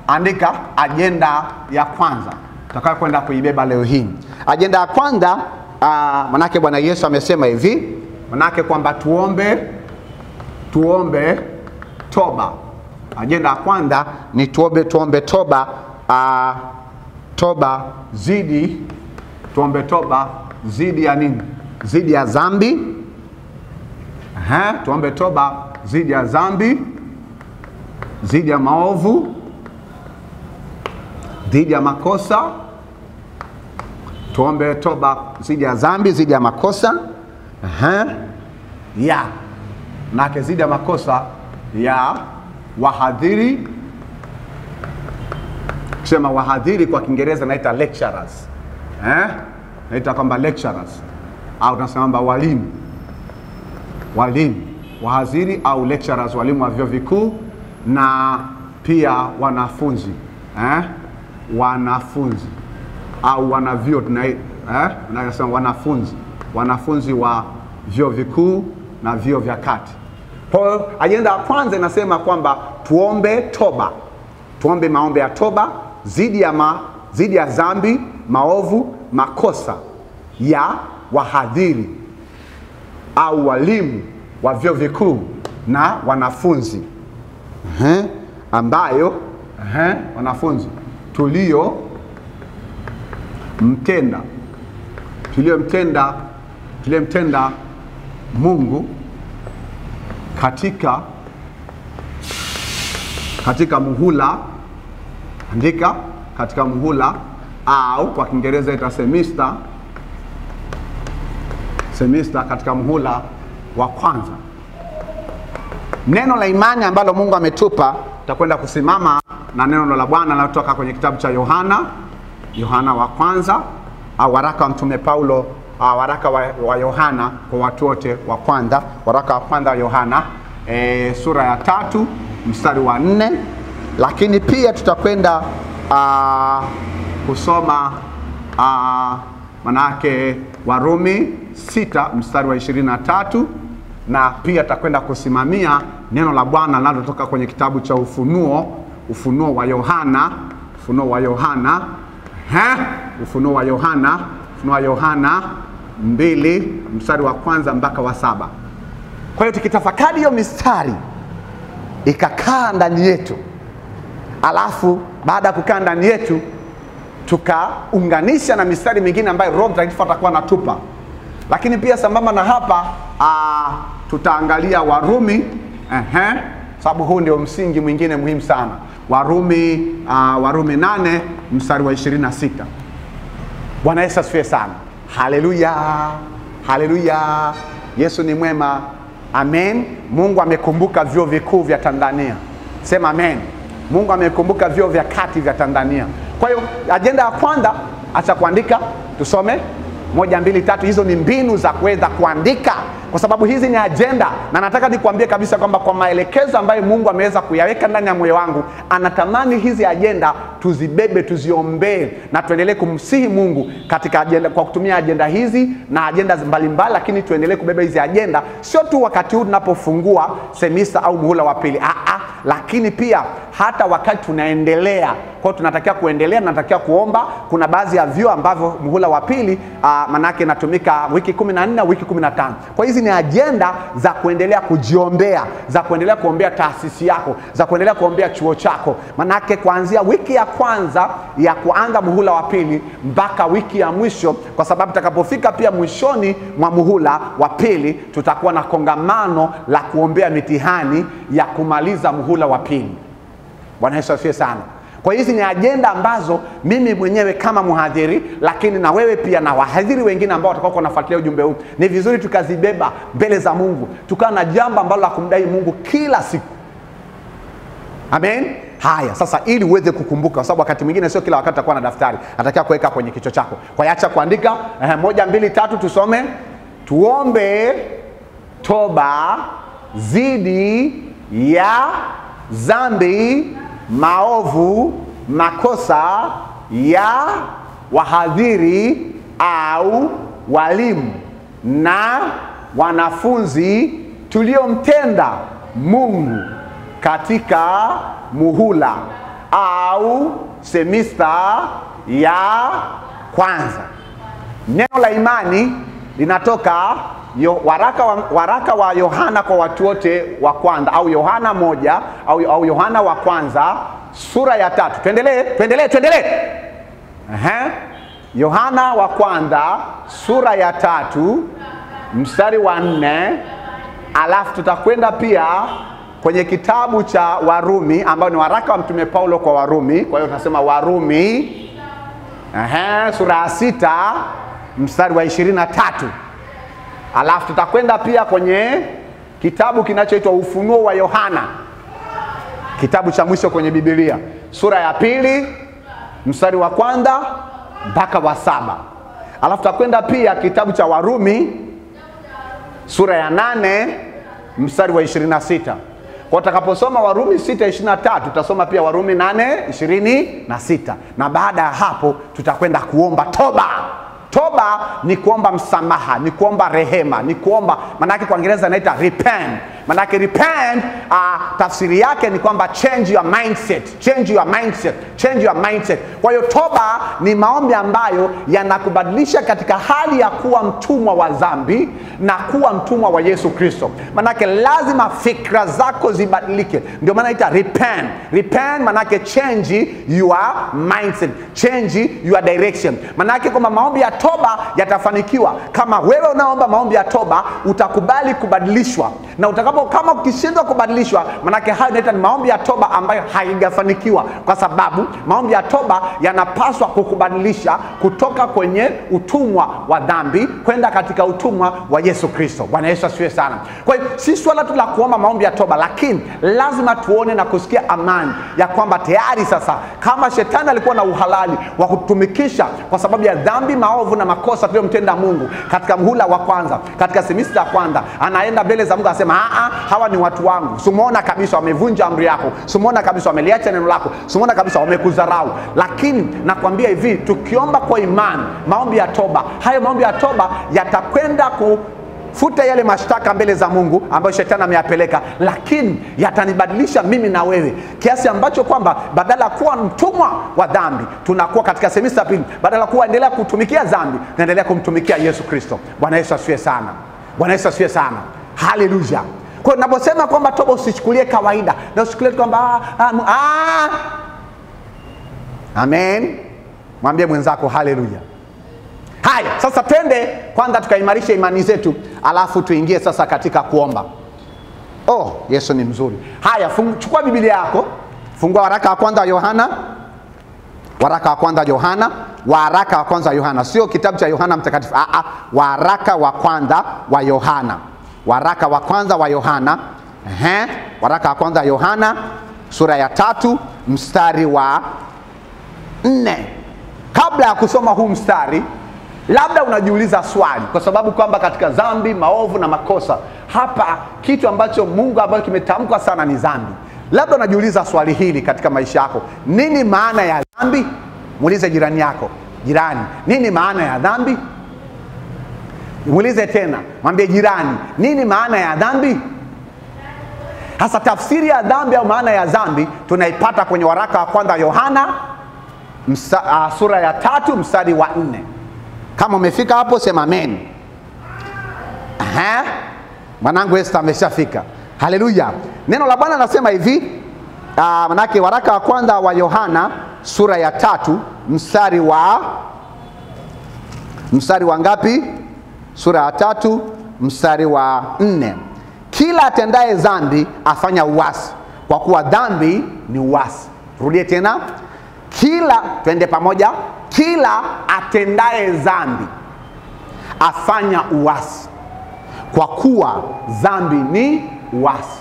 andika agenda ya kwanza tutakayo kwenda kuibeba leo hii. Agenda ya kwanza, manake Bwana Yesu amesema hivi, manake kwamba tuombe toba. Agenda ya kwanza ni tuombe toba, tuombe toba zidi ya nini? Zidi ya dhambi. Tuombe toba zidi ya dhambi, zidi ya maovu, zidi ya makosa. Tuombe toba zidi ya dhambi, zidi ya makosa. Na zidi ya makosa ya wahadhiri. Kusema wahadhiri kwa Kiingereza naita lecturers. Naita kwamba lecturers, au tunasema kwamba walimu, wahadhiri au lecturers, walimu wa vyuo vikuu, na pia wanafunzi, wanafunzi au wanavyuo tunasema wanafunzi wa vyuo vikuu na vyuo vya kati. Kwa agenda ya kwanza inasema kwamba tuombe toba. Tuombe maombi ya toba zidi ya dhambi, maovu, makosa. ya wahadhiri au walimu wa vyuo vikuu na wanafunzi ambayo wanafunzi tuliyomtenda Mungu katika muhula, andika katika muhula, au kwa Kiingereza ita semester, katika muhula wa kwanza. Neno la imani ambalo Mungu ametupa, tutakwenda kusimama na neno la Bwana linalotoka kwenye kitabu cha Yohana wa kwanza, au waraka wa mtume Paulo, waraka wa Yohana kwa watu wote wa kwanza, waraka wa kwanza wa Yohana, sura ya 3 mstari wa 4. Lakini pia tutakwenda kusoma manake Warumi 6 mstari wa 23, na pia tutakwenda kusimamia neno la Bwana linalotoka kwenye kitabu cha Ufunuo wa Yohana 2 mstari wa 1 mpaka wa 7. Kwa hiyo tukitafakari hiyo mistari ikakaa ndani yetu, alafu baada ya kukaa ndani yetu tukaunganisha na mistari mingine ambayo Roho Mtakatifu atakuwa anatupa. Lakini pia sambamba na hapa tutaangalia Warumi, sababu huu ndio msingi mwingine muhimu sana. Warumi 8 mstari wa 26. Bwana Yesu asifiwe sana. Haleluya. Haleluya. Yesu ni mwema. Amen. Mungu amekumbuka vyuo vikuu vya Tanzania. Sema amen. Mungu amekumbuka vyuo vya kati vya Tanzania. Kwa hiyo agenda ya kwanza, acha kuandika, tusome 1 2 3. Hizo ni mbinu za kuweza kuandika, kwa sababu hizi ni agenda, na nataka nikwambie kabisa kwamba kwa maelekezo ambayo Mungu ameweza kuyaweka ndani ya moyo wangu, anatamani hizi agenda tuzibebe, tuziombee, na tuendelee kumsihi Mungu katika agenda, kwa kutumia agenda hizi na agenda mbalimbali. Lakini tuendelee kubeba hizi agenda sio tu wakati huu tunapofungua semester au muhula wa pili, lakini pia hata wakati tunaendelea. Kwa hiyo tunatakiwa kuendelea, tunatakiwa kuomba. Kuna baadhi ya vyuo ambavyo muhula wa pili manake inatumika wiki 14 na wiki 15. Kwa hizi ni agenda za kuendelea kujiombea, za kuendelea kuombea taasisi yako, za kuendelea kuombea chuo chako. Manake kuanzia wiki ya kwanza ya kuanza muhula wa pili mpaka wiki ya mwisho, kwa sababu tutakapofika pia mwishoni mwa muhula wa pili tutakuwa na kongamano la kuombea mitihani ya kumaliza muhula wa pili. Bwana Yesu asifiwe sana. Kwa hizi ni agenda ambazo mimi mwenyewe kama mhadhiri, lakini na wewe pia na wahadhiri wengine ambao watakao kunafuatilia ujumbe huu, ni vizuri tukazibeba mbele za Mungu, tukawa na jambo ambalo la kumdai Mungu kila siku. Amen. Haya, sasa ili uweze kukumbuka, kwa sababu wakati mwingine sio kila wakati utakuwa na daftari, natakiwa kuweka kwenye kichwa chako. Kwa hiyo acha kuandika, 1 2 3 tusome. Tuombe toba zidi ya dhambi, maovu, makosa ya wahadhiri au walimu na wanafunzi tuliomtenda Mungu katika muhula au semester ya kwanza. Neno la imani linatoka waraka wa Yohana kwa watu wote wa kwanza, au Yohana 1 au Yohana wa kwanza sura ya 3. Tuendelee. Yohana wa kwanza sura ya 3 mstari wa 4. Alafu tutakwenda pia kwenye kitabu cha Warumi, ambao ni waraka wa mtume Paulo kwa Warumi. Kwa hiyo tunasema Warumi sura ya 6 mstari wa 23. Alafu tutakwenda pia kwenye kitabu kinachoitwa Ufunuo wa Yohana, kitabu cha mwisho kwenye Biblia, sura ya 2 mstari wa 1 mpaka wa 7. Alafu tutakwenda pia kitabu cha Warumi sura ya 8 mstari wa 26. Kwa utakaposoma Warumi 6:23 tutasoma pia Warumi 8:26. Na baada ya hapo tutakwenda kuomba toba. Toba ni kuomba msamaha, ni kuomba rehema, ni kuomba, maana yake kwa Kiingereza inaita repent. Manake repent tafsiri yake ni kwamba change your mindset, change your mindset, change your mindset. Kwa hiyo toba ni maombi ambayo yanakubadilisha katika hali ya kuwa mtumwa wa dhambi na kuwa mtumwa wa Yesu Kristo. Manake lazima fikra zako zibadilike. Ndio maana ita repent. Repent manake change your mindset, change your direction. Manake kwamba maombi ya toba yatafanikiwa kama wewe unaomba maombi ya toba utakubali kubadilishwa. Na kama ukishindwa kubadilishwa, manake hayo inaitwa ni maombi ya toba ambayo haijafanikiwa, kwa sababu maombi ya toba yanapaswa kukubadilisha kutoka kwenye utumwa wa dhambi kwenda katika utumwa wa Yesu Kristo. Bwana Yesu asifiwe sana. Kwa hiyo si swala tu la kuomba maombi ya toba, lakini lazima tuone na kusikia amani ya kwamba tayari sasa, kama shetani alikuwa na uhalali wa kutumikisha kwa sababu ya dhambi, maovu na makosa tuliyomtenda Mungu katika mhula wa kwanza, katika semester ya kwanza, anaenda mbele za Mungu asema, hawa ni watu wangu. Sumuona kabisa wamevunja amri yako. Sumuona kabisa wameliacha neno lako. Sumuona kabisa wamekudharau. Lakini nakwambia hivi, tukiomba kwa imani maombi ya toba, hayo maombi ya toba yatakwenda futa yale mashtaka mbele za Mungu ambayo shetani ameyapeleka, lakini yatanibadilisha mimi na wewe kiasi ambacho kwamba badala kuwa mtumwa wa dhambi tunakuwa katika semester pili, badala kuwa endelea kutumikia dhambi naendelea kumtumikia Yesu Kristo. Bwana Yesu asifiwe sana. Bwana Yesu asifiwe sana. Haleluya. Kwa hiyo ninaposema kwamba toba usichukulie kawaida na usichukulie kwamba amen, mwambie mwenzako haleluya. Haya, sasa twende kwanza tukaimarisha imani zetu, alafu tuingie sasa katika kuomba. Yesu ni mzuri. Haya, chukua Biblia yako, fungua waraka wa kwanza wa Yohana. Waraka wa kwanza Yohana, waraka wa kwanza Yohana, sio kitabu cha Yohana Mtakatifu. Waraka wa kwanza wa Yohana. Waraka wa kwanza wa Yohana. Waraka wa kwanza Yohana sura ya 3 mstari wa 4. Kabla ya kusoma huu mstari, labda unajiuliza swali, kwa sababu kwamba katika dhambi, maovu na makosa, hapa kitu ambacho Mungu ambacho kimetamkwa sana ni dhambi. Labda unajiuliza swali hili katika maisha yako, nini maana ya dhambi? Muulize jirani yako, jirani, nini maana ya dhambi? Muulize tena, mwambie jirani, nini maana ya dhambi? Hasa tafsiri ya dhambi au maana ya dhambi tunaipata kwenye waraka wa kwanza Yohana sura ya 3 mstari wa 4. Kama umefika hapo sema amen. Mwanangu Esther ameshafika. Haleluya. Neno la Bwana nasema hivi, manake waraka wa kwanza wa Yohana sura ya 3 mstari wa ngapi? Sura ya 3 mstari wa 4. Kila atendaye dhambi afanya uasi, kwa kuwa dhambi ni uasi. Rudie tena. Twende pamoja. Kila atendaye dhambi afanya uasi, kwa kuwa dhambi ni uasi.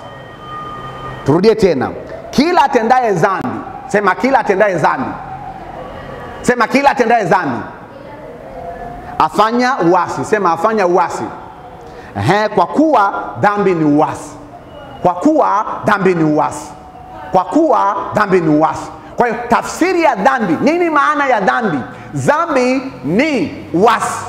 Turudie tena. Kila atendaye dhambi, sema kila atendaye dhambi. Sema kila atendaye dhambi afanya uasi. Sema afanya uasi. Kwa kuwa dhambi ni uasi. Kwa kuwa dhambi ni uasi. Kwa kuwa dhambi ni uasi. Kwa hiyo tafsiri ya dhambi, nini maana ya dhambi? Dhambi ni uasi.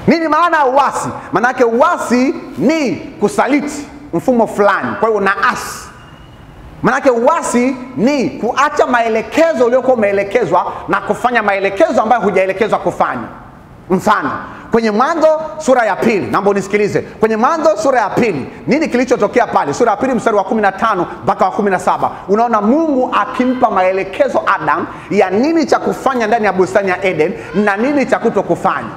Nini maana ya uasi? Manake uasi ni kusaliti mfumo fulani, kwa hiyo unaasi. Manake uasi ni kuacha maelekezo uliokuwa umeelekezwa na kufanya maelekezo ambayo hujaelekezwa kufanya. Mfano, kwenye Mwanzo sura ya 2, naomba unisikilize. Kwenye Mwanzo sura ya 2, nini kilichotokea pale? Sura ya 2 mstari wa 15 mpaka wa 17. Unaona Mungu akimpa maelekezo Adam ya nini cha kufanya ndani ya bustani ya Eden na nini cha kutokufanya.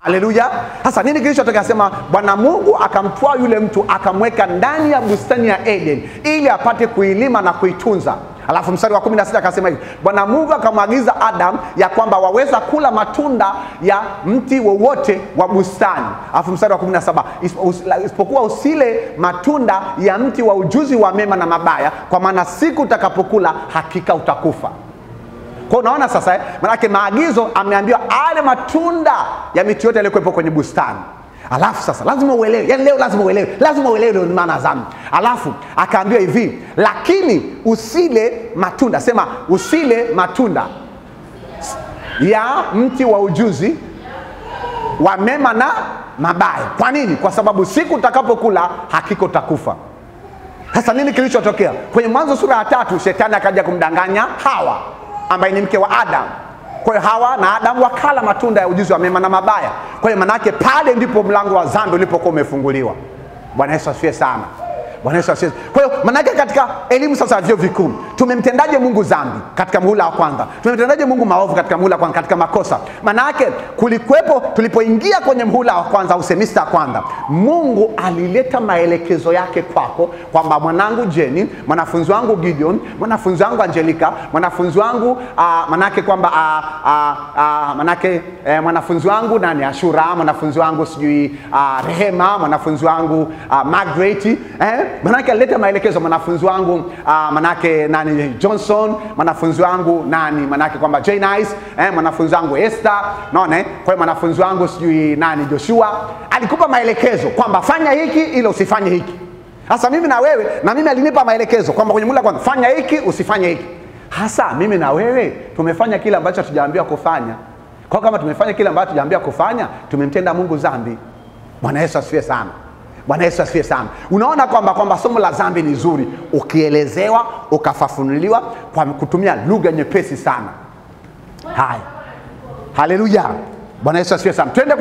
Haleluya. Sasa nini kilichotokea? Sema Bwana Mungu akamtoa yule mtu akamweka ndani ya bustani ya Eden ili apate kuilima na kuitunza. Alafu mstari wa 16 akasema hivi, Bwana Mungu akamwagiza Adam ya kwamba waweza kula matunda ya mti wowote wa bustani. Alafu mstari wa 17, isipokuwa usile matunda ya mti wa ujuzi wa mema na mabaya, kwa maana siku utakapokula hakika utakufa. Kwa unaona sasa, maana maagizo ameambiwa ale matunda ya miti yote iliyokuwepo kwenye bustani. Alafu sasa lazima uelewe, yani leo lazima uelewe ni maana dhambi. Alafu akaambiwa hivi, lakini usile matunda. Sema usile matunda ya mti wa ujuzi wa mema mabaya. Kwa nini? Kwa sababu siku utakapokula hakika utakufa. Sasa nini kilichotokea? Kwenye Mwanzo sura ya 3 shetani akaja kumdanganya Hawa ambaye ni mke wa Adam. Kwa hiyo Hawa na Adam wakala matunda ya ujuzi wa mema na mabaya. Kwa hiyo manake pale ndipo mlango wa dhambi ulipokuwa umefunguliwa. Bwana Yesu asifiwe sana. Bwana Yesu asifiwe. Kwa hiyo manake katika elimu sasa ya vyuo vikuu, tumemtendaje Mungu dhambi katika muhula wa kwanza? Tumemtendaje Mungu maovu katika muhula wa kwanza, katika makosa? Manake kulikuwepo, tulipoingia kwenye muhula wa kwanza au semester ya kwanza, Mungu alileta maelekezo yake kwako kwamba mwanangu Jenny, mwanafunzi wangu Gideon, mwanafunzi wangu Angelica, mwanafunzi wangu manake kwamba mwanafunzi wangu nani Ashura, mwanafunzi wangu sijui Rehema, mwanafunzi wangu Margaret, manake alileta maelekezo, mwanafunzi wangu manake nani Johnson, mwanafunzi wangu nani manake kwamba Janice, mwanafunzi wangu Esther, naona kwa hiyo mwanafunzi wangu sijui nani Joshua. Alikupa maelekezo kwamba fanya hiki ili usifanye hiki. Sasa mimi na wewe, na mimi alinipa maelekezo kwamba kwenye muda kwanza fanya hiki usifanye hiki. Hasa mimi na wewe tumefanya kile ambacho hatujaambiwa kufanya. Kwa kama tumefanya kile ambacho hatujaambiwa kufanya, tumemtenda Mungu dhambi. Bwana Yesu asifiwe sana. Bwana Yesu asifiwe sana. Unaona kwamba somo la dhambi ni zuri ukielezewa, ukafafunuliwa kwa kutumia lugha nyepesi sana. Haya. Haleluya. Bwana Yesu asifiwe sana. Twende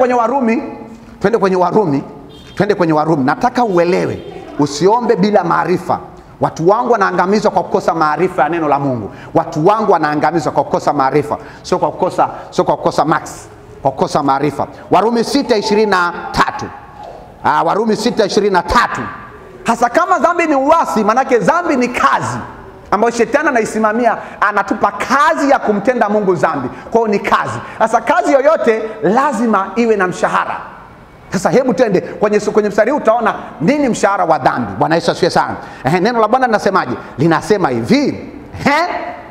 kwenye Warumi. Nataka uelewe, usiombe bila maarifa. Watu wangu wanaangamizwa kwa kukosa maarifa ya neno la Mungu. Watu wangu wanaangamizwa kwa kukosa maarifa, sio kwa kukosa max, kwa kukosa maarifa. Warumi 6:23. Warumi 6:23. Hasa kama dhambi ni uasi, manake dhambi ni kazi ambayo shetani anaisimamia, anatupa kazi ya kumtenda Mungu dhambi. Kwa hiyo ni kazi. Sasa kazi yoyote lazima iwe na mshahara. Sasa hebu twende kwenye mstari huu, utaona nini mshahara wa dhambi. Bwana Yesu asifiwe sana. Neno la Bwana linasemaje? Linasema hivi,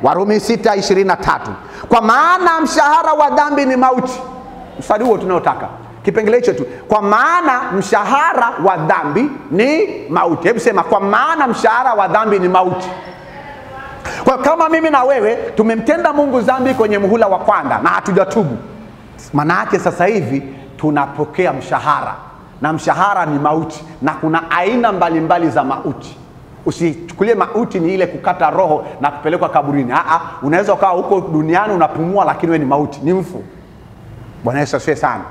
Warumi 6:23. Kwa maana mshahara wa dhambi ni mauti. Mstari huo tunaotaka. Kipengele hicho tu. Kwa maana mshahara wa dhambi ni mauti. Hebu sema, kwa maana mshahara wa dhambi ni mauti. Kwa kama mimi na wewe tumemtenda Mungu dhambi kwenye muhula wa kwanza na hatujatubu, maana yake sasa hivi tunapokea mshahara, na mshahara ni mauti, na kuna aina mbalimbali za mauti. Usichukulie mauti ni ile kukata roho na kupelekwa kaburini. Unaweza ukawa huko duniani unapumua, lakini wewe ni mauti, ni mfu. Bwana Yesu asifiwe sana.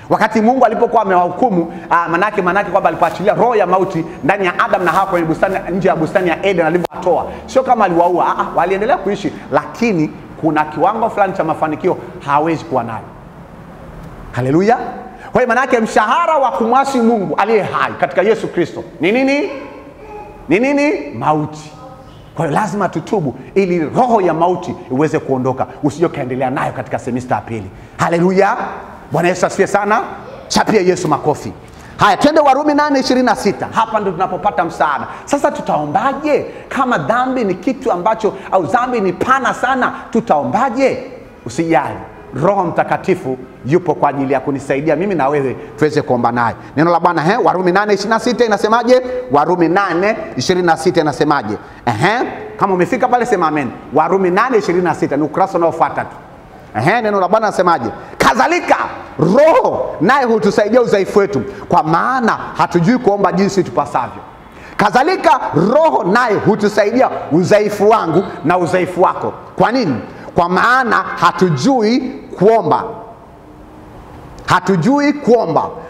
Wakati Mungu alipokuwa amewahukumu, manake kwamba alipoachilia roho ya mauti ndani ya Adam na Hawa kwenye bustani, nje ya bustani ya Eden alivyowatoa, sio kama aliwaua, waliendelea kuishi, lakini kuna kiwango fulani cha mafanikio hawezi kuwa nayo. Haleluya. Kwa hiyo manake mshahara wa kumwasi Mungu aliye hai katika Yesu Kristo ni nini? Ni nini? Mauti. Kwa hiyo lazima tutubu ili roho ya mauti iweze kuondoka, usije kaendelea nayo katika semester ya pili. Haleluya. Bwana Yesu asifiwe sana. Chapia Yesu makofi. Haya, twende Warumi 8:26. Hapa ndo tunapopata msaada. Sasa tutaombaje kama dhambi ni kitu ambacho, au dhambi ni pana sana, tutaombaje? Usijali, Roho Mtakatifu yupo kwa ajili ya kunisaidia mimi na wewe tuweze kuomba naye. Neno la Bwana Warumi 8:26 inasemaje? Warumi 8:26 inasemaje? Kama umefika pale sema amen. Warumi 8:26 ni ukurasa unaofuata tu. Neno la Bwana nasemaje? Kadhalika Roho naye hutusaidia udhaifu wetu, kwa maana hatujui kuomba jinsi tupasavyo. Kadhalika Roho naye hutusaidia udhaifu wangu na udhaifu wako. Kwa nini? Kwa maana hatujui kuomba,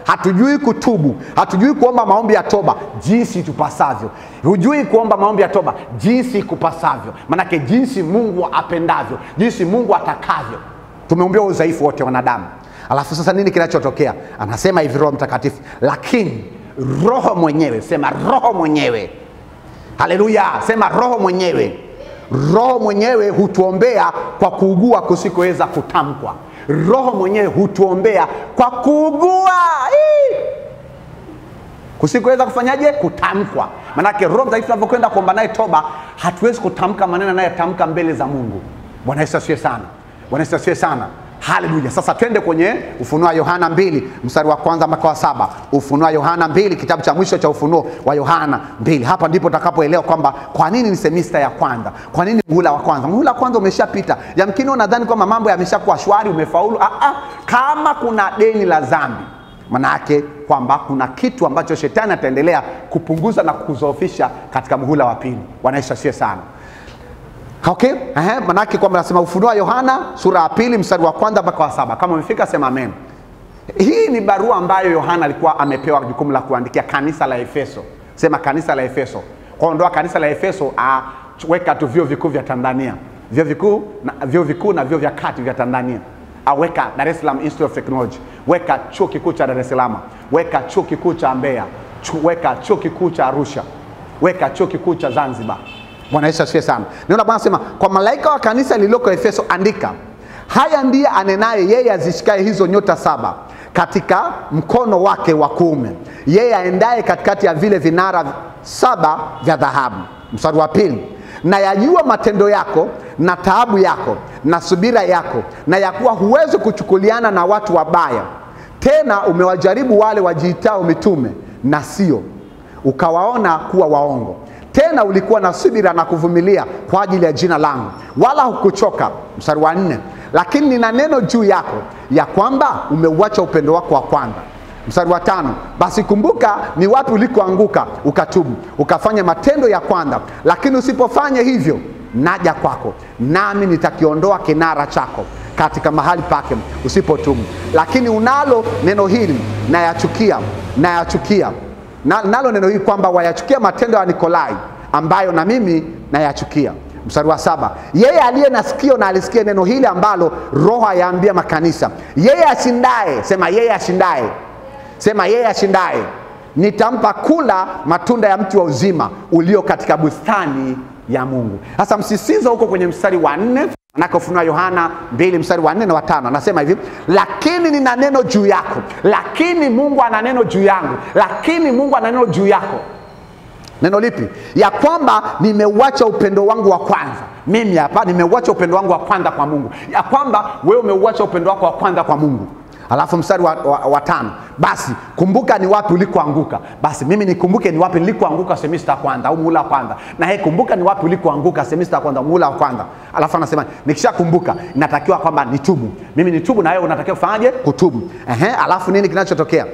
hatujui kutubu, hatujui kuomba maombi ya toba jinsi tupasavyo. Hujui kuomba maombi ya toba jinsi kupasavyo, manake jinsi Mungu apendavyo, jinsi Mungu atakavyo. Tumeumbiwa udhaifu wote wanadamu. Alafu sasa nini kinachotokea? Anasema hivi Roho Mtakatifu, lakini Roho mwenyewe, sema Roho mwenyewe. Haleluya, sema Roho mwenyewe. Roho mwenyewe hutuombea kwa kuugua kusikoweza kutamkwa. Roho mwenyewe hutuombea kwa kuugua kusikoweza kufanyaje? Kutamkwa. Manake Roho Mtakatifu anapokwenda kuomba naye toba, hatuwezi kutamka maneno anayotamka mbele za Mungu. Bwana Yesu asifiwe sana. Bwana Yesu asifiwe sana. Haleluya. Sasa twende kwenye Ufunuo Yohana 2 mstari wa 1 mpaka wa 7. Ufunuo Yohana 2, kitabu cha mwisho cha Ufunuo wa Yohana 2. Hapa ndipo utakapoelewa kwamba kwa nini ni semester ya kwanza. Kwa nini muhula wa kwanza? Muhula wa kwanza umeshapita. Yamkini unadhani kwamba mambo yameshakuwa shwari, umefaulu. Kama kuna deni la dhambi, Manake kwamba kuna kitu ambacho shetani ataendelea kupunguza na kuzoofisha katika muhula wa pili. Bwana Yesu asifiwe sana. Okay? Manake kwamba nasema Ufunuo Yohana sura ya 2 mstari wa 1 mpaka wa 7. Kama umefika sema amen. Hii ni barua ambayo Yohana alikuwa amepewa jukumu la kuandikia kanisa la Efeso. Sema kanisa la Efeso. Kwa ondoa kanisa la Efeso, weka tu vyuo vikuu vya Tanzania. Vyuo vikuu na vyuo vya kati vya Tanzania. Weka Dar es Salaam Institute of Technology. Weka chuo kikuu cha Dar es Salaam. Weka chuo kikuu cha Mbeya. Weka chuo kikuu cha Arusha. Weka chuo kikuu cha Zanzibar. Bwana Yesu asifiwe sana. Neno Bwana sema, kwa malaika wa kanisa lililoko Efeso andika, haya ndiye anenaye yeye azishikaye hizo nyota 7 katika mkono wake wa kuume, yeye aendaye katikati ya vile vinara 7 vya dhahabu. Mstari wa 2, na yajua matendo yako na taabu yako na subira yako, na ya kuwa huwezi kuchukuliana na watu wabaya, tena umewajaribu wale wajiitao mitume na sio, ukawaona kuwa waongo. Tena ulikuwa na subira na kuvumilia kwa ajili ya jina langu, wala hukuchoka. Mstari wa 4, lakini nina neno juu yako, ya kwamba umeuacha upendo wako wa kwanza. Mstari wa 5, basi kumbuka ni wapi ulikoanguka, ukatubu, ukafanya matendo ya kwanza. Lakini usipofanya hivyo, naja kwako, nami nitakiondoa kinara chako katika mahali pake usipotubu. Lakini unalo neno hili, nayachukia. Nalo neno hili kwamba wayachukia matendo ya Nikolai, ambayo na mimi nayachukia. Mstari wa 7, yeye aliye na sikio na alisikie neno hili ambalo Roho ayaambia makanisa. Yeye ashindaye, sema yeye ashindaye. Sema yeye ashindaye, nitampa kula matunda ya mti wa uzima ulio katika bustani ya Mungu. Sasa msisitizo huko kwenye mstari wa 4, manake Ufunuo Yohana 2 mstari wa 4 na wa 5. Anasema hivi, lakini nina neno juu yako. Lakini Mungu ana neno juu yangu. Lakini Mungu ana neno juu yako. Neno lipi? Ya kwamba nimeuacha upendo wangu wa kwanza. Mimi hapa nimeuacha upendo wangu wa kwanza kwa Mungu. Ya kwamba wewe umeuacha upendo wako wa kwanza kwa Mungu. Alafu mstari wa 5, basi kumbuka ni wapi ulikoanguka. Basi mimi nikumbuke ni wapi nilikoanguka semester ya kwanza au muhula wa kwanza. Na yeye kumbuka ni wapi ulikoanguka semester ya kwanza muhula wa kwanza. Alafu anasema nikishakumbuka inatakiwa kwamba nitubu. Mimi nitubu na wewe unatakiwa ufanyaje? Kutubu. Alafu nini kinachotokea?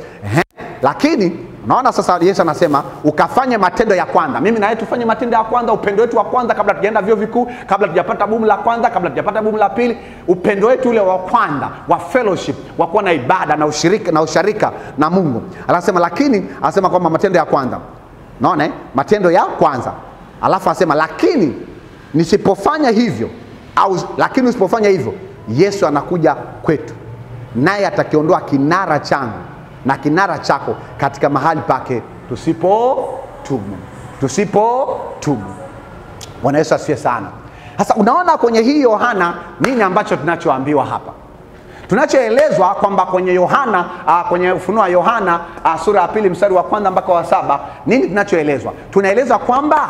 Lakini unaona sasa Yesu anasema ukafanya matendo ya kwanza. Mimi na wewe tufanye matendo ya kwanza, upendo wetu wa kwanza kabla tujaenda vyuo vikuu, kabla tujapata boom la kwanza, kabla tujapata boom la pili. Upendo wetu ule wa kwanza, wa fellowship, wa kuwa na ibada na usharika na Mungu. Anasema lakini anasema kwamba matendo ya kwanza. Unaona matendo ya kwanza. Alafu anasema lakini nisipofanya hivyo lakini usipofanya hivyo, Yesu anakuja kwetu, naye atakiondoa kinara changu na kinara chako katika mahali pake tusipotubu. Bwana Yesu asifiwe sana. Sasa unaona kwenye hii Yohana nini ambacho tunachoambiwa hapa? Tunachoelezwa kwamba kwenye Yohana kwenye Ufunuo Yohana sura ya 2 mstari wa 1 mpaka wa 7, nini tunachoelezwa? Tunaelezwa kwamba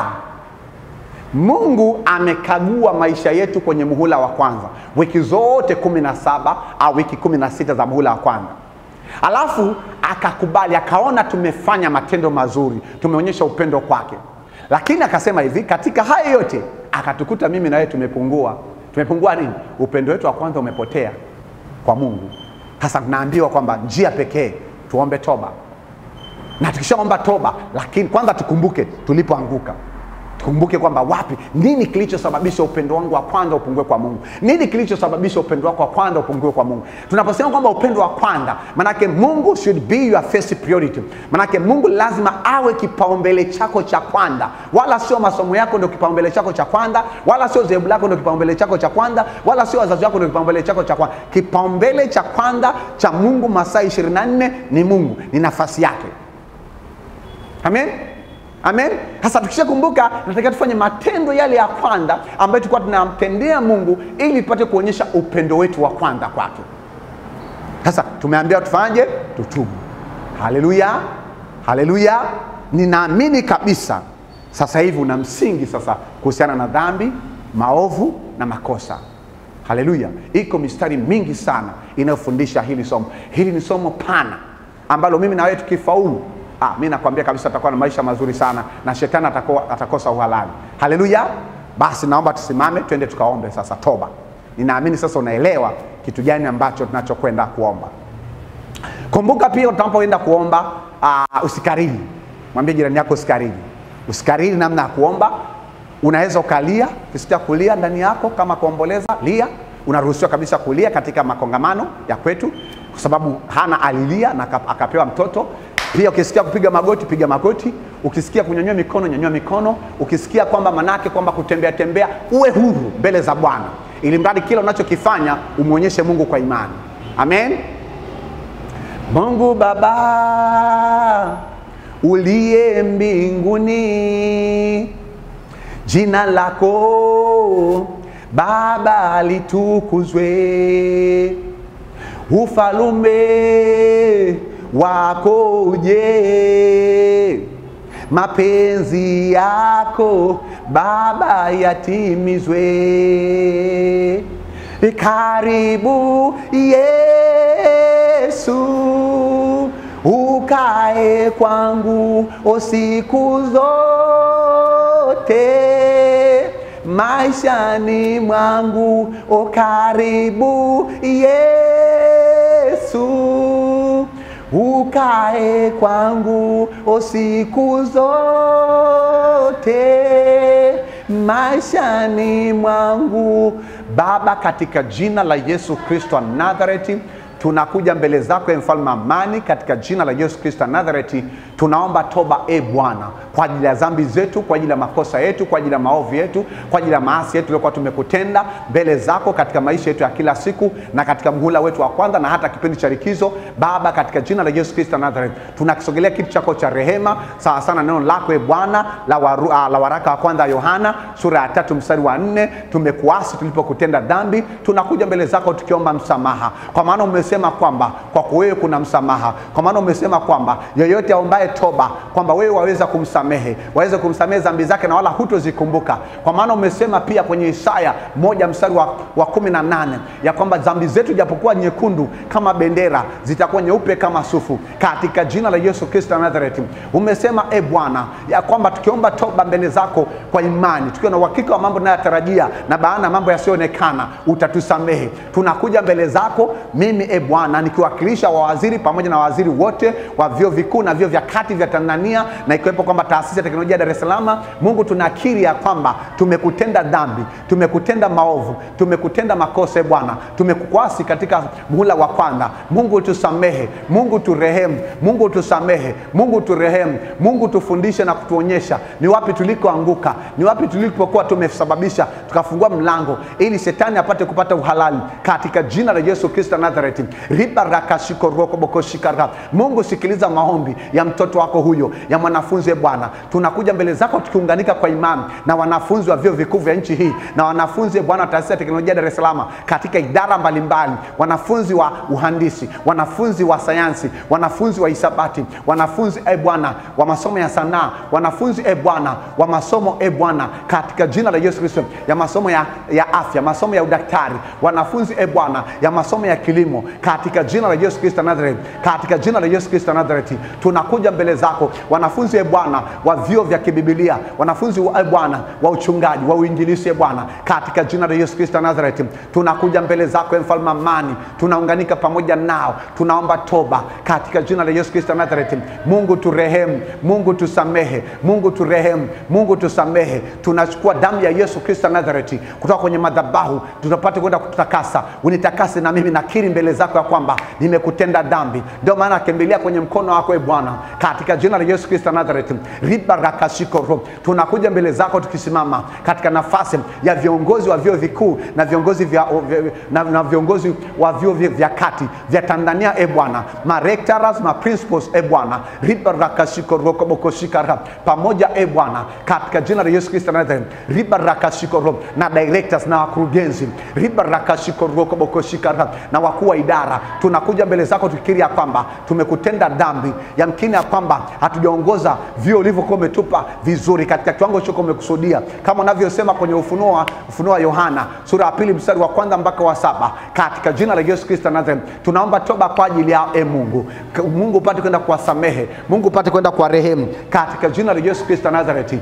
Mungu amekagua maisha yetu kwenye muhula wa kwanza, wiki zote 17 au wiki 16 za muhula wa kwanza. Alafu akakubali, akaona tumefanya matendo mazuri, tumeonyesha upendo kwake. Lakini akasema hivi, katika haya yote akatukuta mimi na wewe tumepungua. Tumepungua nini? Upendo wetu wa kwanza umepotea kwa Mungu. Sasa tunaambiwa kwamba njia pekee tuombe toba. Na tukishaomba toba, lakini kwanza tukumbuke tulipoanguka. Tukumbuke kwamba wapi, nini kilichosababisha upendo wangu wa kwanza upungue kwa Mungu? Nini kilichosababisha upendo wako wa kwanza upungue kwa Mungu? Tunaposema kwamba upendo wa kwanza, manake Mungu should be your first priority. Manake Mungu lazima awe kipaumbele chako cha kwanza. Wala sio masomo yako ndio kipaumbele chako cha kwanza, wala sio zebu lako ndio kipaumbele chako cha kwanza, wala sio wazazi wako ndio kipaumbele chako cha kwanza. Kipaumbele cha kwanza cha Mungu masaa 24 ni Mungu, ni nafasi yake. Amen. Amen. Sasa tukishakumbuka tunatakiwa tufanye matendo yale ya kwanza ambayo tulikuwa tunamtendea Mungu ili tupate kuonyesha upendo wetu wa kwanza kwake. Sasa tumeambiwa tufanye, tutubu. Haleluya. Haleluya. Ninaamini kabisa sasa hivi una msingi sasa kuhusiana na dhambi, maovu na makosa. Haleluya. Iko mistari mingi sana inayofundisha hili somo. Hili ni somo pana ambalo mimi na wewe tukifaulu, mimi nakwambia kabisa tutakuwa na maisha mazuri sana na shetani atakosa uhalali. Haleluya. Basi naomba tusimame twende tukaombe sasa toba. Ninaamini sasa unaelewa kitu gani ambacho tunachokwenda kuomba. Kumbuka pia utakapoenda kuomba usikariri. Mwambie jirani yako usikariri. Usikariri namna ya kuomba. Unaweza ukalia, ukisikia kulia ndani yako kama kuomboleza, lia. Unaruhusiwa kabisa kulia katika makongamano ya kwetu, kwa sababu Hana alilia na akapewa mtoto. Pia ukisikia kupiga magoti, piga magoti. Ukisikia kunyanyua mikono, nyanyua mikono. Ukisikia kwamba manake kwamba kutembea tembea, uwe huru mbele za Bwana, ili mradi kila unachokifanya umuonyeshe Mungu kwa imani. Amen. Mungu Baba uliye mbinguni, jina lako Baba litukuzwe. Ufalume wako uje, mapenzi yako Baba yatimizwe. Karibu Yesu, ukae kwangu siku zote maishani mwangu. Karibu Yesu, ukae kwangu siku zote maishani mwangu. Baba, katika jina la Yesu Kristo wa Nazareti, tunakuja mbele zako mfalme amani, katika jina la Yesu Kristo wa Nazareti. Tunaomba toba Bwana, kwa ajili ya dhambi zetu, kwa ajili ya makosa yetu, kwa ajili ya maovu yetu, kwa ajili ya maasi yetu tuliokuwa tumekutenda mbele zako katika maisha yetu ya kila siku na katika mhula wetu wa kwanza na hata kipindi cha likizo. Baba, katika jina la Yesu Kristo wa Nazareti, tunakisogelea kiti chako cha rehema sawa sana neno lako Bwana la waraka wa kwanza Yohana sura ya 3 mstari wa 4. Tumekuasi tulipokutenda dhambi, tunakuja mbele zako tukiomba msamaha, kwa maana umesema kwamba kwa wewe kuna msamaha. Kwa maana umesema kwamba yeyote aombaye toba kwamba wewe waweza kumsamehe, waweza kumsamehe dhambi zake na wala hutozikumbuka. Kwa maana umesema pia kwenye Isaya 1 mstari wa 18 ya kwamba dhambi zetu japokuwa nyekundu kama bendera, zitakuwa nyeupe kama sufu. Katika jina la Yesu Kristo wa Nazareti, umesema Bwana ya kwamba tukiomba toba mbele zako kwa imani, tukiwa na uhakika wa mambo tunayotarajia na baana mambo yasioonekana, utatusamehe. Tunakuja mbele zako mimi Bwana nikiwakilisha wawaziri pamoja na waziri wote wa vyuo vikuu na vyuo vya kati vya Tanzania, na ikiwepo kwamba taasisi ya teknolojia Dar es Salaam. Mungu, tunakiri ya kwamba tumekutenda dhambi, tumekutenda maovu, tumekutenda makosa Bwana, tumekukwasi katika muhula wa kwanza. Mungu tusamehe, Mungu turehemu, Mungu tusamehe, Mungu turehemu. Mungu tufundishe na kutuonyesha ni wapi tulikoanguka, ni wapi tulipokuwa tumesababisha tukafungua mlango ili shetani apate kupata uhalali, katika jina la Yesu Kristo Nazareti. Mungu, sikiliza maombi ya mtoto wako huyo, ya mwanafunzi Bwana. Tunakuja mbele zako tukiunganika kwa imani na wanafunzi wa vyuo vikuu vya nchi hii na wanafunzi Bwana taasisi ya teknolojia Dar es Salaam katika idara mbalimbali, wanafunzi wa uhandisi, wanafunzi wa sayansi, wanafunzi wa hisabati, wanafunzi Bwana wa masomo ya sanaa, wanafunzi Bwana wa masomo Bwana katika jina la Yesu Kristo ya masomo ya afya, masomo ya udaktari, wanafunzi Bwana ya masomo ya kilimo, katika jina la Yesu Kristo Nazareti, katika jina la Yesu Kristo Nazareti. Tunakuja mbele zako wanafunzi Bwana wa vyuo vya kibibilia, wanafunzi Bwana wa uchungaji, wa uinjilisti Bwana, katika jina la Yesu Kristo Nazareti. Tunakuja mbele zako mfalme amani, tunaunganika pamoja nao, tunaomba toba katika jina la Yesu Kristo Nazareti. Mungu turehemu, Mungu tusamehe, Mungu turehemu, Mungu tusamehe. Tunachukua damu ya Yesu Kristo Nazareti kutoka kwenye madhabahu, tutapate kwenda kututakasa. Unitakase na mimi nakiri mbele zako ya kwamba nimekutenda dhambi, ndio maana nakimbilia kwenye mkono wako Bwana, katika jina la Yesu Kristo Nazareti. Tunakuja mbele zako tukisimama katika nafasi ya viongozi wa vyuo vikuu na viongozi na viongozi wa vyuo vya kati vya Tanzania Bwana, ma rectors, ma principals Bwana, pamoja Bwana, katika jina la Yesu Kristo Nazareti, na directors na wakurugenzi na wakuu wa idara. Tunakuja mbele zako tukikiri ya kwamba tumekutenda dhambi, yamkini ya kwamba hatujaongoza vio ulivyokuwa umetupa vizuri katika kiwango chako umekusudia, kama unavyosema kwenye Ufunuo wa Yohana sura ya 2 mstari wa 1 mpaka wa 7. Katika jina la Yesu Kristo Nazareti, tunaomba toba kwa ajili ya Mungu. Mungu upate kwenda kuwasamehe, Mungu upate kwenda kuwarehemu katika jina la Yesu Kristo Nazareti.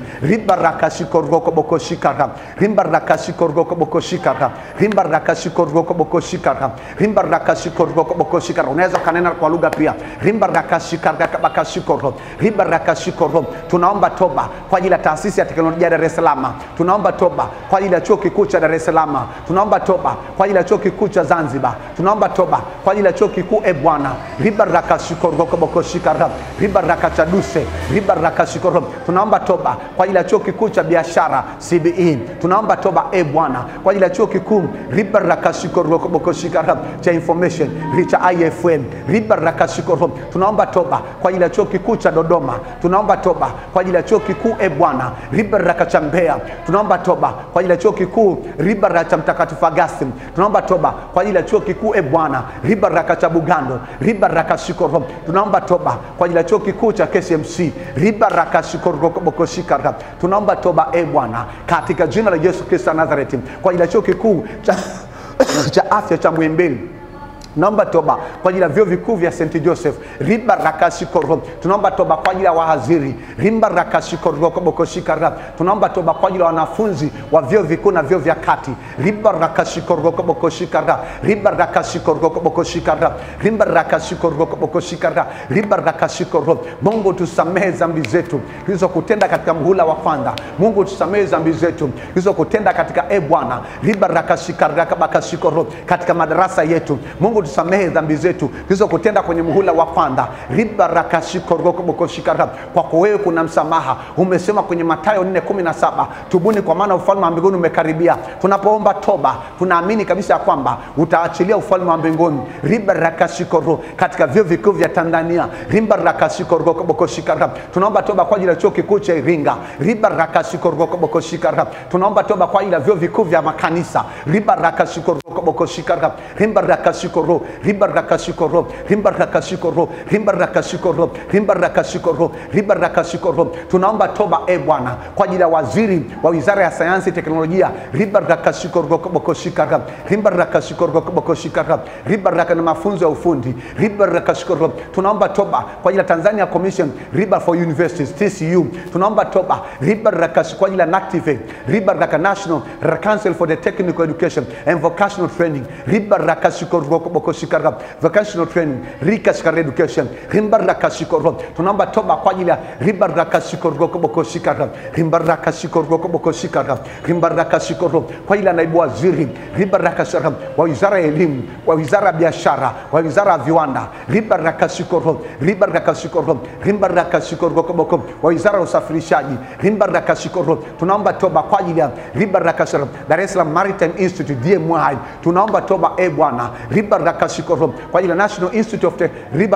Ribarakashikorokobokoshikara. Unaweza kanena kwa lugha pia. Ribarakashikorokobokoshikara. Ribarakashikoro. Tunaomba toba kwa ajili ya taasisi ya teknolojia Dar es Salaam. Tunaomba toba kwa ajili ya chuo kikuu cha Dar es Salaam. Tunaomba toba kwa ajili ya chuo kikuu cha Zanzibar. Tunaomba toba kwa ajili ya chuo kikuu Bwana. Ribarakashikorokobokoshikara. Ribarakachaduse. Ribarakashikoro. Tunaomba toba kwa ajili ya chuo kikuu cha biashara CBE. Tunaomba toba Bwana kwa ajili ya chuo kikuu Ribarakashikorokobokoshikara cha information cha IFM. Ribarakashikoro. Tunaomba toba kwa ajili ya chuo kikuu cha Dodoma. Tunaomba toba kwa ajili ya chuo kikuu Bwana. Ribaraka Mbeya. Tunaomba toba kwa ajili ya chuo kikuu Ribaraka Mtakatifu Augustine. Tunaomba toba kwa ajili ya chuo kikuu Bwana. Ribaraka cha Bugando. Ribaraka Shikoro. Tunaomba toba kwa ajili ya chuo kikuu cha KCMC. Ribaraka Shikoro Bokoshikara. Tunaomba toba Bwana katika jina la Yesu Kristo Nazareti kwa ajili ya chuo kikuu cha afya cha Muhimbili. Tunaomba toba kwa ajili ya vyuo vikuu vya St. Joseph. Ribarakashikoro. Tunaomba toba kwa ajili ya wahadhiri. Ribarakashikorokobokoshikara. Tunaomba toba kwa ajili ya wanafunzi wa vyuo vikuu na vyuo vya kati. Ribarakashikorokobokoshikara. Ribarakashikorokobokoshikara. Ribarakashikorokobokoshikara. Ribarakashikoro. Mungu tusamehe dhambi zetu hizo kutenda katika mhula wa kwanza. Mungu tusamehe dhambi zetu hizo kutenda katika Bwana. Ribarakashikoro katika madarasa yetu. Mungu tusamehe dhambi zetu hizo kutenda kwenye muhula wa kwanza. Ribarakashikorokobokoshikara. Kwako wewe kuna msamaha. Umesema kwenye Mathayo 4:17, tubuni kwa maana ufalme wa mbinguni umekaribia. Tunapoomba toba, tunaamini kabisa ya kwamba utaachilia ufalme wa mbinguni. Ribarakashikoro katika vyuo vikuu vya Tanzania. Ribarakashikorokobokoshikara. Tunaomba toba kwa ajili ya chuo kikuu cha Iringa. Ribarakashikorokobokoshikara. Tunaomba toba kwa ajili ya vyuo vikuu vya makanisa. Ribarakashikorokobokoshikara. Ribarakashikoro. Ribarakashikoro. Ribarakashikoro. Ribarakashikoro. Ribarakashikoro. Ribarakashikoro. Tunaomba toba Bwana kwa ajili ya waziri wa Wizara ya Sayansi Teknolojia. Ribarakashikorokobokoshikara. Ribarakashikorokobokoshikara. Ribaraka na mafunzo ya ufundi. Ribarakashikoro. Tunaomba toba kwa ajili ya Tanzania Commission Riba for Universities TCU. Tunaomba toba kwa ajili ya NACTIVATE. Ribaraka National Council for the Technical Education and Vocational Training. Ribarakashikorokobokoshikara. Vocational Training. Rikashikara Education. Ribarakashikoro. Tunaomba toba kwa ajili ya Ribarakashikorokobokoshikara. Ribarakashikorokobokoshikara. Ribarakashikoro kwa ajili ya naibu waziri Ribarakashikara wa Wizara ya Elimu, wa Wizara ya Biashara, wa Wizara ya Viwanda. Ribarakashikoro. Ribarakashikoro. Ribarakashikorokobokoshikara wa Wizara ya Usafirishaji. Ribarakashikoro. Tunaomba toba kwa ajili ya Ribarakashikara Dar es Salaam Maritime Institute DMI. Tunaomba toba Bwana. Ribarakashikoro kwa ajili ya National Institute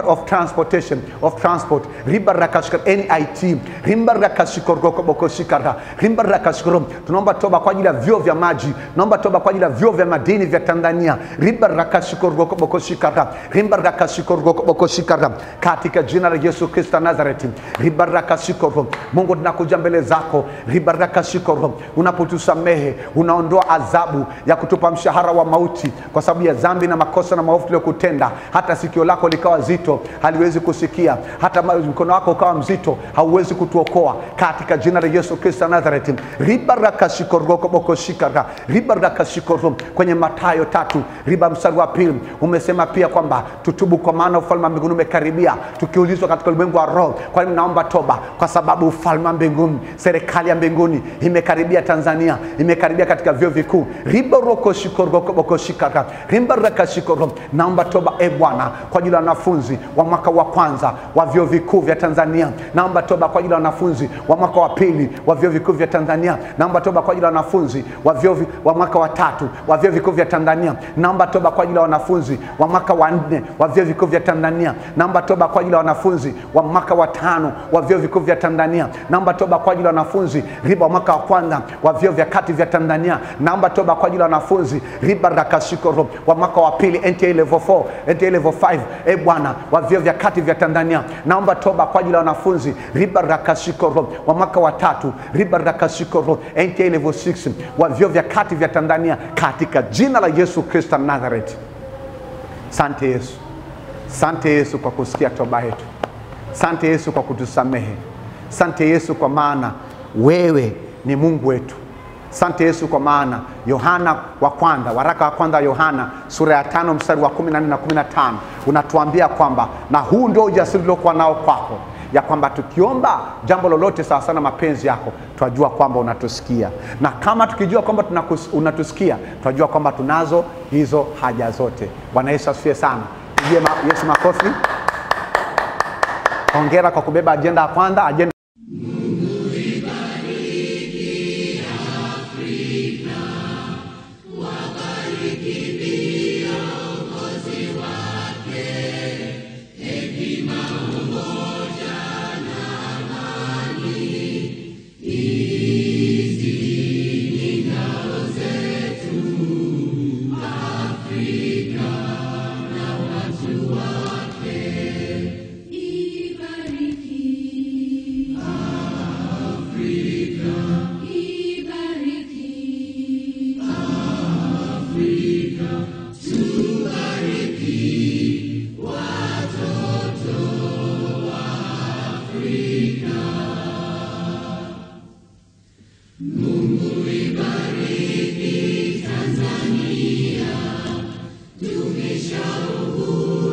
of Transportation of Transport. Ribarakashikara NIT. Ribarakashikorokobokoshikara. Ribarakashikoro. Tunaomba toba kwa ajili ya vyuo vya maji. Tunaomba toba kwa ajili ya vyuo vya madini vya Tanzania. Ribarakashikorokobokoshikara. Ribarakashikorokobokoshikara katika jina la Yesu Kristo Nazareti. Ribarakashikoro. Mungu tunakuja mbele zako. Ribarakashikoro. Unapotusamehe unaondoa adhabu ya kutupa mshahara wa mauti kwa sababu ya dhambi na makosa na maovu tuliyokutenda. Hata sikio lako likawa zito haliwezi kusikia, hata mkono wako ukawa mzito hauwezi kutuokoa katika jina la Yesu Kristo Nazareti. Ribarakashikorokobokoshikara. Ribarakashikoro kwenye Mathayo 3 mstari wa 2 umesema pia kwamba tutubu kwa maana ufalme wa mbinguni umekaribia. Tukiulizwa katika ulimwengu wa roho, kwa nini naomba toba? Kwa sababu ufalme wa mbinguni, serikali ya mbinguni imekaribia Tanzania, imekaribia katika vyuo vikuu. Ribarakashikorokobokoshikara. Ribarakashikoro. Naomba toba Bwana kwa ajili ya wanafunzi wa mwaka wa kwanza wa vyuo vikuu vya Tanzania. Naomba toba kwa ajili ya wanafunzi wa mwaka wa pili wa vyuo vikuu vya Tanzania. Naomba toba kwa ajili ya wanafunzi wa mwaka wa tatu wa vyuo vikuu vya Tanzania. Naomba toba kwa ajili ya wanafunzi wa mwaka wa 4 wa vyuo vikuu vya Tanzania. Naomba toba kwa ajili ya wanafunzi wa mwaka wa 5 wa vyuo vikuu vya Tanzania. Naomba toba kwa ajili ya wanafunzi wa mwaka wa kwanza wa vyuo vya kati vya Tanzania. Naomba toba kwa ajili ya wanafunzi Ribarakashikoro wa mwaka wa pili NTA level 4, NTA level 5 Bwana wa vyuo vya kati vya Tanzania. Naomba toba kwa ajili ya wanafunzi Ribarakashikoro wa mwaka wa 3 Ribarakashikoro NTA level 6 wa vyuo vya kati vya Tanzania katika jina la Yesu Kristo Nazareti. Asante Yesu. Asante Yesu kwa kusikia toba yetu. Asante Yesu kwa kutusamehe. Asante Yesu kwa maana wewe ni Mungu wetu. Asante Yesu, kwa maana Yohana wa kwanza, waraka wa kwanza Yohana sura ya 5 mstari wa 14 na 15 unatuambia kwamba, na huu ndio ujasiri uliokuwa nao kwako, ya kwamba tukiomba jambo lolote sawa sana mapenzi yako, tunajua kwamba unatusikia. Na kama tukijua kwamba unatusikia, tunajua kwamba tunazo hizo haja zote. Bwana Yesu asifiwe sana. Pigie Yesu makofi. Hongera kwa kubeba agenda ya kwanza, agenda. Mungu ibariki Afrika, wabariki viongozi wake, hekima, umoja na amani. Hizi ni ngao zetu Afrika na watu wake. Ibariki Afrika, ibariki Afrika, tubariki watoto wa Afrika. Mungu ibariki Tanzania, dumisha uhuru